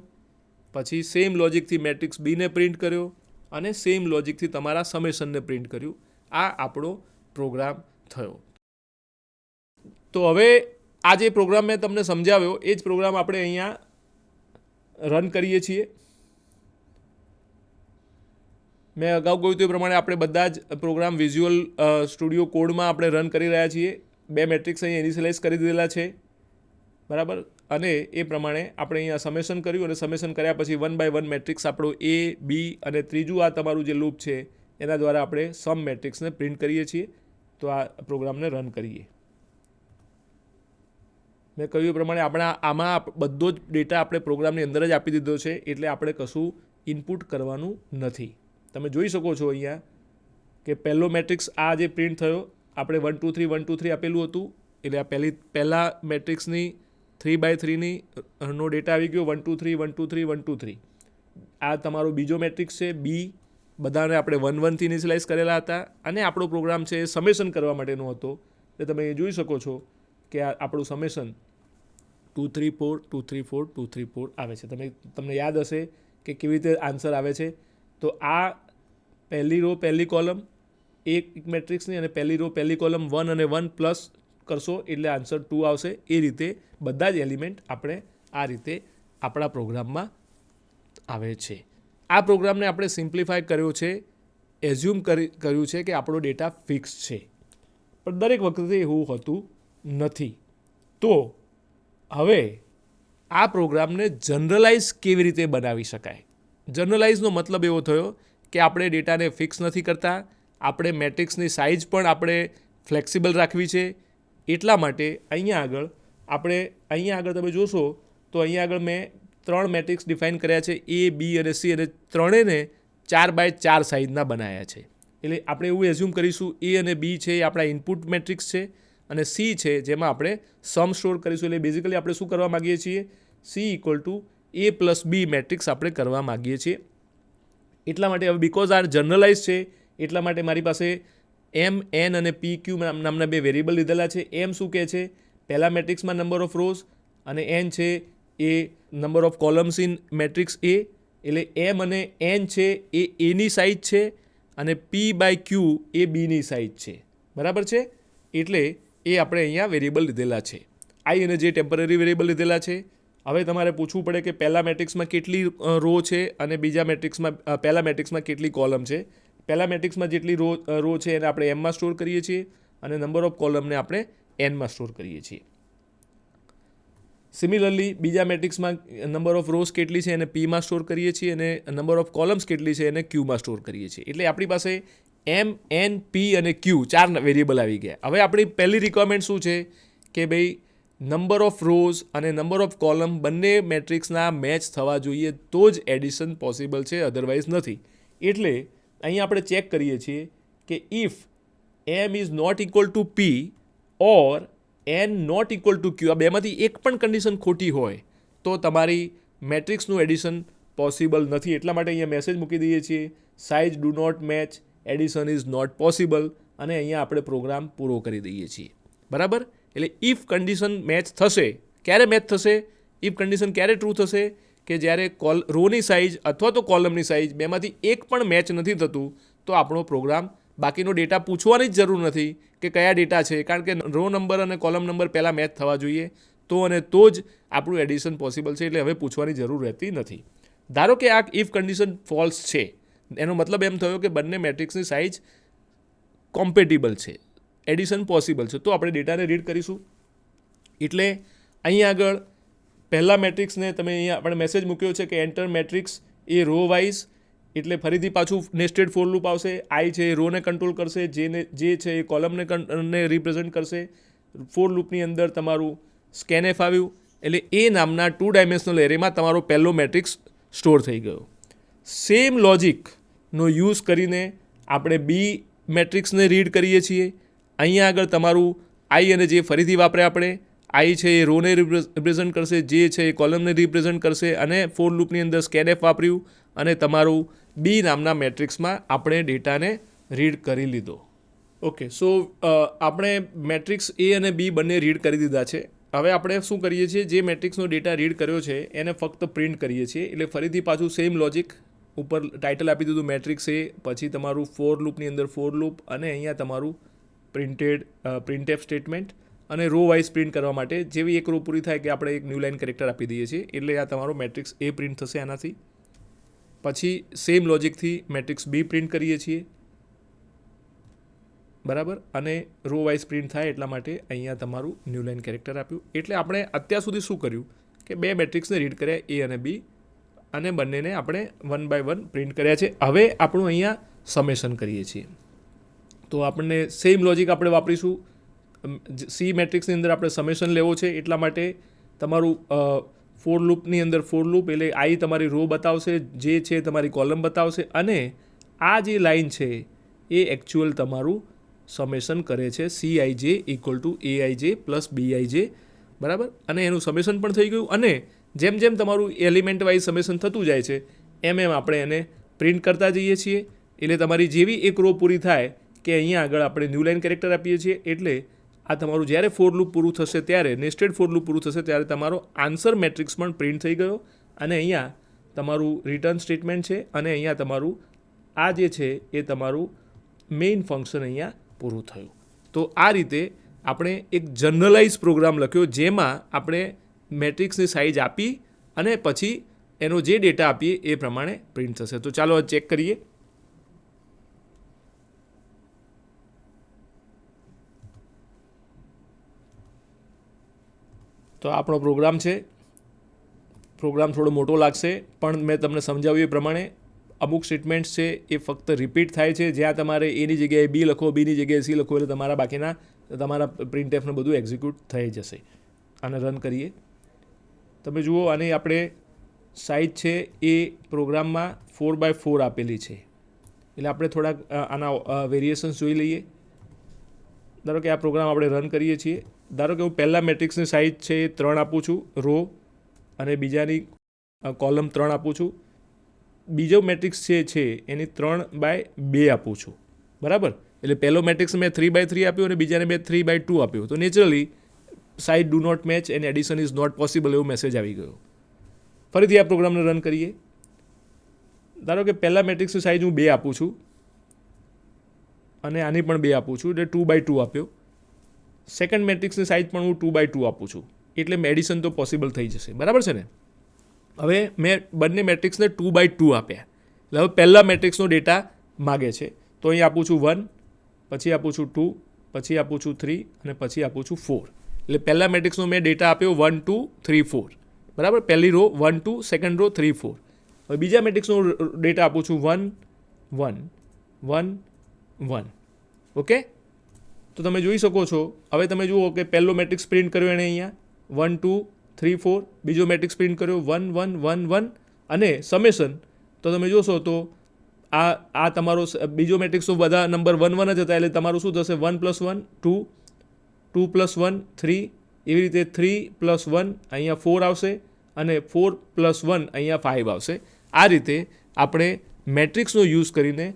પછી સેમ લોજિકથી મેટ્રિક્સ બીને પ્રિન્ટ કર્યો અને સેમ લોજિકથી તમારા સમેશનને પ્રિન્ટ કર્યું. આ આપણો પ્રોગ્રામ થયો. તો હવે આ જે પ્રોગ્રામ મેં તમને સમજાવ્યો એ જ પ્રોગ્રામ આપણે અહીંયા રન કરીએ છીએ. મેં અગાઉ કહ્યું તે પ્રમાણે આપણે બધા જ પ્રોગ્રામ વિઝ્યુઅલ સ્ટુડિયો કોડમાં આપણે રન કરી રહ્યા છીએ. 2 મેટ્રિક્સ અહીં ઇનિશિયલાઇઝ કરી દીધેલા છે, બરાબર. અને એ પ્રમાણે આપણે અહીંયા સમેશન કર્યું અને સમેશન કર્યા પછી 1 બાય 1 મેટ્રિક્સ આપણો એ, બી અને ત્રીજું આ તમારું જે લૂપ છે એના દ્વારા આપણે સમ મેટ્રિક્સને પ્રિન્ટ કરીએ છીએ. તો આ પ્રોગ્રામને રન કરીએ. મેં કહ્યું એ પ્રમાણે આમાં બધો જ ડેટા આપણે પ્રોગ્રામની અંદર જ આપી દીધો છે, એટલે આપણે કશું ઇનપુટ કરવાનું નથી. તમે જોઈ શકો છો અહીંયા કે પહેલો મેટ્રિક્સ આ જે પ્રિન્ટ થયો, આપણે 1 2 3 1 2 3 આપેલું હતું, એટલે આ પહેલા મેટ્રિક્સની 3 બાય 3ની નો ડેટા આવી ગયો 1 2 3 1 2 3 1 2 3. આ તમારો બીજો મેટ્રિક્સ છે બી, બધાને આપણે 1 1 થી ઇનિશિયલાઇઝ કરેલા હતા અને આપણો પ્રોગ્રામ છે એ સમેશન કરવા માટેનો હતો. એટલે તમે જોઈ શકો છો કે આ આપણું સમેશન 2 3 4 2 3 4 2 3 4 આવે છે. તમને યાદ હશે કે કેવી રીતે આન્સર આવે છે. તો આ પહેલી રો પહેલી કોલમ એક મેટ્રિક્સની અને પહેલી રો પહેલી કોલમ 1 અને 1 પ્લસ કરશો એટલે આન્સર 2 આવશે. એ રીતે બધા જ એલિમેન્ટ આપણે આ રીતે આપણા પ્રોગ્રામમાં આવે છે. આ પ્રોગ્રામને આપણે સિમ્પ્લિફાય કર્યો છે, એઝ્યુમ કર્યું છે કે આપણો ડેટા ફિક્સ છે, પણ દરેક વખતે એવું હોતું નથી. તો હવે આ પ્રોગ્રામને જનરલાઇઝ કેવી રીતે બનાવી શકાય? જનરલાઇઝનો મતલબ એવો થયો કે આપણે ડેટાને ફિક્સ નથી કરતા, આપણે મેટ્રિક્સની સાઇઝ પણ આપણે ફ્લેક્સિબલ રાખવી છે. એટલા માટે અહીંયા આગળ તમે જોશો તો અહીંયા આગળ મેં 3 મેટ્રિક્સ ડિફાઇન કર્યા છે, એ, બી અને સી, અને ત્રણેયને 4 બાય 4 સાઇઝના બનાવ્યા છે. એટલે આપણે એવું એઝ્યુમ કરીશું એ અને બી છે એ આપણા ઇનપુટ મેટ્રિક્સ છે અને સી છે જેમાં આપણે સમ સ્ટોર કરીશું. એટલે બેઝિકલી આપણે શું કરવા માગીએ છીએ? C equal to A plus B matrix આપણે કરવા માગીએ છીએ. એટલા માટે હવે બિકોઝ આ જનરલાઇઝ છે એટલા માટે મારી પાસે એમ, એન અને પી ક્યુ નામના 2 વેરિયેબલ લીધેલા છે. એમ શું કહે છે? પહેલા મેટ્રિક્સમાં નંબર ઓફ રોઝ, અને એન છે એ number of columns in matrix A. એટલે એમ અને એન છે એ એની સાઇઝ છે અને પી બાય ક્યુ એ બીની સાઇઝ છે, બરાબર છે. એટલે એ આપણે અહીંયા વેરિયેબલ લીધેલા છે. આઈ અને જે ટેમ્પરરી વેરિયેબલ લીધેલા છે. હવે તમારે પૂછવું પડે કે પહેલા મેટ્રિક્સમાં કેટલી રો છે અને પહેલા મેટ્રિક્સમાં કેટલી કોલમ છે. પહેલા મેટ્રિક્સમાં જેટલી રો છે એને આપણે એમમાં સ્ટોર કરીએ છીએ અને નંબર ઓફ કોલમને આપણે એનમાં સ્ટોર કરીએ છીએ. સિમિલરલી બીજા મેટ્રિક્સમાં નંબર ઓફ રોઝ કેટલી છે એને પીમાં સ્ટોર કરીએ છીએ અને નંબર ઓફ કોલમ્સ કેટલી છે એને ક્યુમાં સ્ટોર કરીએ છીએ. એટલે આપણી પાસે એમ, એન, પી અને ક્યુ 4 વેરિયેબલ આવી ગયા. હવે આપણી પહેલી રિક્વાયરમેન્ટ શું છે કે ભાઈ નંબર ઓફ રોઝ અને નંબર ઓફ કોલમ બંને મેટ્રિક્સના મેચ થવા જોઈએ તો જ એડિશન પોસિબલ છે, અધરવાઇઝ નથી. એટલે અહીં આપણે ચેક કરીએ છીએ કે if m is not equal to p or n not equal to q, આ બેમાંથી એક પણ કન્ડિશન ખોટી હોય તો તમારી મેટ્રિક્સનું એડિશન પોસિબલ નથી. એટલા માટે અહીંયા મેસેજ મૂકી દઈએ છીએ size do not match, addition is not possible, અને અહીંયા આપણે પ્રોગ્રામ પૂરો કરી દઈએ છીએ. બરાબર. એટલે ઇફ કન્ડિશન મેચ થશે, ક્યારે મેચ થશે, ઇફ કન્ડિશન ક્યારે ટ્રુ થશે કે જ્યારે રોની સાઇઝ અથવા તો કોલમની સાઇઝ બેમાંથી એક પણ મેચ નથી થતું તો આપણો પ્રોગ્રામ, બાકીનો ડેટા પૂછવાની જ જરૂર નથી કે કયા ડેટા છે, કારણ કે રો નંબર અને કોલમ નંબર પહેલાં મેચ થવા જોઈએ તો અને તો જ આપણું એડિશન પોસિબલ છે. એટલે હવે પૂછવાની જરૂર રહેતી નથી. ધારો કે આ ઇફ કન્ડિશન ફોલ્સ છે, એનો મતલબ એમ થયો કે બંને મેટ્રિક્સની સાઇઝ કોમ્પેટિબલ છે, એડિશન પોસિબલ છે, તો આપણે ડેટાને રીડ કરીશું. એટલે અહીં આગળ પહેલા મેટ્રિક્સને તમે અહીંયા આપણે મેસેજ મૂક્યો છે કે એન્ટર મેટ્રિક્સ એ રો વાઇઝ, એટલે ફરીથી પાછું નેસ્ટેડ ફોર લૂપ આવશે. આઈ છે એ રોને કંટ્રોલ કરશે, જે છે એ કોલમને રિપ્રેઝન્ટ કરશે. ફોર લૂપની અંદર તમારું સ્કેનએફ આવ્યું, એટલે એ નામના 2 ડાયમેન્શનલ એરેમાં તમારો પહેલો મેટ્રિક્સ સ્ટોર થઈ ગયો. સેમ લોજિકનો યુઝ કરીને આપણે બી મેટ્રિક્સને રીડ કરીએ છીએ. અહીંયા આગળ તમારું આઈ અને જે ફરીથી વાપરે આપણે, આઈ છે એ રોને રિપ્રેઝન્ટ કરશે, જે છે એ કોલમને રિપ્રેઝન્ટ કરશે, અને ફોર લૂપની અંદર સ્કેનએફ વાપર્યું અને તમારું બી નામના મેટ્રિક્સમાં આપણે ડેટાને રીડ કરી લીધો. ઓકે, સો આપણે મેટ્રિક્સ એ અને બી બંને રીડ કરી દીધા છે. હવે આપણે શું કરીએ છીએ, જે મેટ્રિક્સનો ડેટા રીડ કર્યો છે એને ફક્ત પ્રિન્ટ કરીએ છીએ. એટલે ફરીથી પાછું સેમ લોજિક, ઉપર ટાઇટલ આપી દીધું મેટ્રિક્સ એ, પછી તમારું ફોર લૂપની અંદર ફોર લૂપ, અને અહીંયા તમારું પ્રિન્ટેફ સ્ટેટમેન્ટ, અને રો વાઇઝ પ્રિન્ટ કરવા માટે જેવી એક રો પૂરી થાય કે આપણે એક ન્યૂ લાઇન કેરેક્ટર આપી દઈએ છીએ. એટલે આ તમારો મેટ્રિક્સ એ પ્રિન્ટ થશે આનાથી. પછી સેમ લોજિકથી મેટ્રિક્સ બી પ્રિન્ટ કરીએ છીએ. બરાબર. અને રો વાઇઝ પ્રિન્ટ થાય એટલા માટે અહીંયા તમારું ન્યૂ લાઇન કેરેક્ટર આપ્યું. એટલે આપણે અત્યાર સુધી શું કર્યું કે બે મેટ્રિક્સને રીડ કર્યા, એ અને બી, અને બંનેને આપણે 1 બાય 1 પ્રિન્ટ કર્યા છે. હવે આપણું અહીંયા સમેશન કરીએ છીએ. તો આપણને સેમ લોજિક આપણે વાપરીશું. સી મેટ્રિક્સની અંદર આપણે સમેશન લેવો છે, એટલા માટે તમારું ફોર લૂપની અંદર ફોર લૂપ, એટલે આઈ તમારી રો બતાવશે, જે છે તમારી કોલમ બતાવશે, અને આ જે લાઇન છે એ એકચ્યુઅલ તમારું સમેશન કરે છે CIJ equal to AIJ plus BIJ. બરાબર. અને એનું સમેશન પણ થઈ ગયું, અને જેમ જેમ તમારું એલિમેન્ટ વાઇઝ સમેશન થતું જાય છે એમ આપણે એને પ્રિન્ટ કરતા જઈએ છીએ. એટલે તમારી જેવી એક રો પૂરી થાય કે અહીંયા આગળ આપણે ન્યૂ લાઇન કેરેક્ટર આપીએ છીએ, એટલે આ તમારું જ્યારે ફોર લૂપ પૂરું થશે ત્યારે, નેસ્ટેડ ફોર લૂપ પૂરું થશે ત્યારે તમારો આન્સર મેટ્રિક્સ પણ પ્રિન્ટ થઈ ગયો, અને અહીંયા તમારું રિટર્ન સ્ટેટમેન્ટ છે, અને અહીંયા તમારું આ જે છે એ તમારું મેઇન ફંક્શન અહીંયા પૂરું થયું. તો આ રીતે આપણે એક જનરલાઇઝ પ્રોગ્રામ લખ્યો જેમાં આપણે મેટ્રિક્સની સાઇઝ આપી અને પછી એનો જે ડેટા આપીએ એ પ્રમાણે પ્રિન્ટ થશે. તો ચાલો ચેક કરીએ. તો આપણો પ્રોગ્રામ છે. પ્રોગ્રામ થોડો મોટો લાગશે, પણ મેં તમને સમજાવ્યું એ પ્રમાણે અમુક સ્ટેટમેન્ટ્સ છે એ ફક્ત રિપીટ થાય છે. જ્યાં તમારે એની જગ્યાએ બી લખો, બીની જગ્યાએ સી લખો, એટલે તમારા બાકીના તમારા પ્રિન્ટએફને બધું એક્ઝિક્યુટ થઈ જશે. આને રન કરીએ. તમે જુઓ, આની આપણે સાઇઝ છે એ પ્રોગ્રામમાં 4x4 આપેલી છે. એટલે આપણે થોડાક આના વેરિએશન્સ જોઈ લઈએ. ધારો કે આ પ્રોગ્રામ આપણે રન કરીએ છીએ. ધારો કે હું પહેલાં મેટ્રિક્સની સાઇઝ છે એ 3 આપું છું રો, અને બીજાની કોલમ 3 આપું છું. બીજો મેટ્રિક્સ છે એની 3/2 આપું છું. બરાબર. એટલે પહેલો મેટ્રિક્સ મેં 3/3 આપ્યો અને બીજાને મેં 3/2 આપ્યો. તો naturally size do not match and addition is not possible એવો મેસેજ આવી ગયો. ફરીથી આ પ્રોગ્રામને રન કરીએ. ધારો કે પહેલા મેટ્રિક્સની સાઇઝ હું 2 આપું છું, અને આની પણ 2 આપું છું, એટલે 2/2 આપ્યો. સેકન્ડ મેટ્રિક્સની સાઇઝ પણ હું 2/2 આપું છું, એટલે એડિશન તો પોસિબલ થઈ જશે. બરાબર છે ને. હવે મેં બંને મેટ્રિક્સને 2/2 આપ્યા. એટલે હવે પહેલા મેટ્રિક્સનો ડેટા માગે છે. તો અહીં આપું છું 1, પછી આપું છું 2, પછી આપું છું 3, અને પછી આપું છું 4. એટલે પહેલા મેટ્રિક્સનો મેં ડેટા આપ્યો 1 2 3 4. બરાબર. પહેલી રો 1 2, સેકન્ડ રો 3 4. હવે બીજા મેટ્રિક્સનો ડેટા આપું છું 1 1 1 1. ઓકે, તો તમે જોઈ શકો છો. હવે તમે જુઓ કે પહેલો મેટ્રિક્સ પ્રિન્ટ કર્યો એણે અહીંયા 1 2 3 4, બીજો મેટ્રિક્સ પ્રિન્ટ કર્યો 1 1 1 1 અને સમેશન તો તમે જોશો તો આ તમારો બીજો મેટ્રિક્સ તો બધા નંબર 1 1 જ હતા, એટલે તમારું શું થશે 1 + 1 2, 2 + 1 3, એવી રીતે 3 + 1 અહીંયા 4 આવશે અને 4 + 1 અહીંયા 5 આવશે. આ રીતે આપણે મેટ્રિક્સનો યુઝ કરીને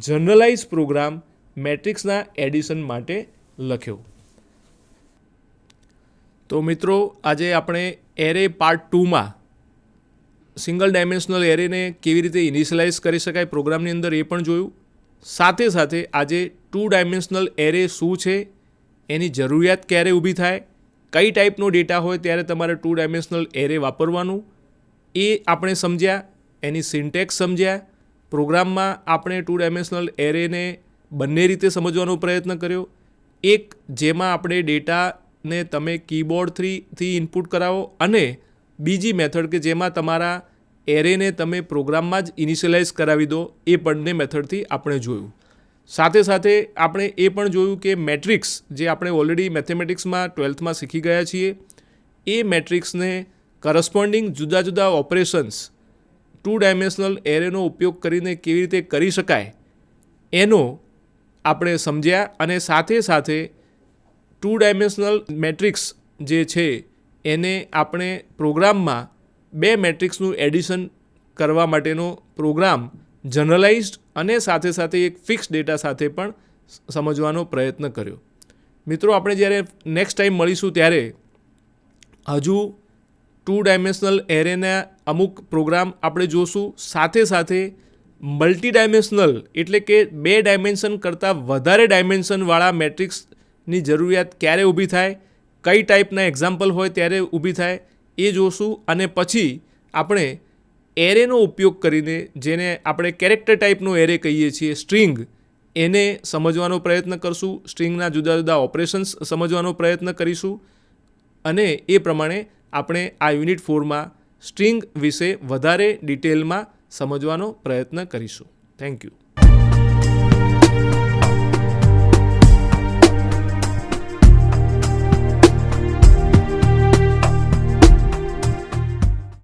જનરલાઇઝ પ્રોગ્રામ મેટ્રિક્સના એડિશન માટે લખ્યો. તો મિત્રો, આજે આપણે એરે પાર્ટ 2માં સિંગલ ડાયમેન્શનલ એરેને કેવી રીતે ઇનિશિયલાઇઝ કરી શકાય પ્રોગ્રામની અંદર એ પણ જોયું. સાથે સાથે આજે 2 ડાયમેન્શનલ એરે શું છે, એની જરૂરિયાત ક્યારે ઊભી થાય, કઈ ટાઈપનો ડેટા હોય ત્યારે તમારે 2 ડાયમેન્શનલ એરે વાપરવાનું એ આપણે સમજ્યા. એની સિન્ટેક્સ સમજ્યા. પ્રોગ્રામમાં આપણે 2 ડાયમેન્શનલ એરેને બંને રીતે સમજવાનો પ્રયત્ન કર્યો. એક જેમાં આપણે ડેટાને તમે કીબોર્ડથી ઇનપુટ કરાવો અને બીજી મેથડ કે જેમાં તમારા એરેને તમે પ્રોગ્રામમાં જ ઇનિશિયલાઇઝ કરાવી દો. એ બંને મેથડથી આપણે જોયું. સાથે સાથે આપણે એ પણ જોયું કે મેટ્રિક્સ જે આપણે ઓલરેડી મેથેમેટિક્સમાં 12થમાં શીખી ગયા છીએ એ મેટ્રિક્સને કરસ્પોન્ડિંગ જુદા જુદા ઓપરેશન્સ 2 ડાયમેન્શનલ એરેનો ઉપયોગ કરીને કેવી રીતે કરી શકાય એનો આપણે સમજ્યા. અને સાથે સાથે 2 ડાયમેન્શનલ મેટ્રિક્સ જે છે એને આપણે પ્રોગ્રામમાં 2 મેટ્રિક્સનું એડિશન કરવા માટેનો પ્રોગ્રામ જનરલાઇઝ્ડ અને સાથે સાથે એક ફિક્સ ડેટા સાથે પણ સમજવાનો પ્રયત્ન કર્યો. મિત્રો, આપણે જ્યારે નેક્સ્ટ ટાઈમ મળીશું ત્યારે હજુ 2 ડાયમેન્શનલ એરેના અમુક પ્રોગ્રામ આપણે જોશું. સાથે સાથે મલ્ટી ડાયમેન્શનલ એટલે કે 2 ડાયમેન્શન કરતાં વધારે ડાયમેન્શનવાળા મેટ્રિક્સની જરૂરિયાત ક્યારે ઊભી થાય, કઈ ટાઈપના એક્ઝામ્પલ હોય ત્યારે ઊભી થાય એ જોશું. અને પછી આપણે એરેનો ઉપયોગ કરીને, જેને આપણે કેરેક્ટર ટાઈપનો એરે કહીએ છીએ, સ્ટ્રિંગ, એને સમજવાનો પ્રયત્ન કરશું. સ્ટ્રિંગના જુદા જુદા ઓપરેશન્સ સમજવાનો પ્રયત્ન કરીશું. અને એ પ્રમાણે આપણે આ યુનિટ 4માં સ્ટ્રિંગ વિશે વધારે ડિટેલમાં સમજવાનો પ્રયત્ન કરીશું. Thank you.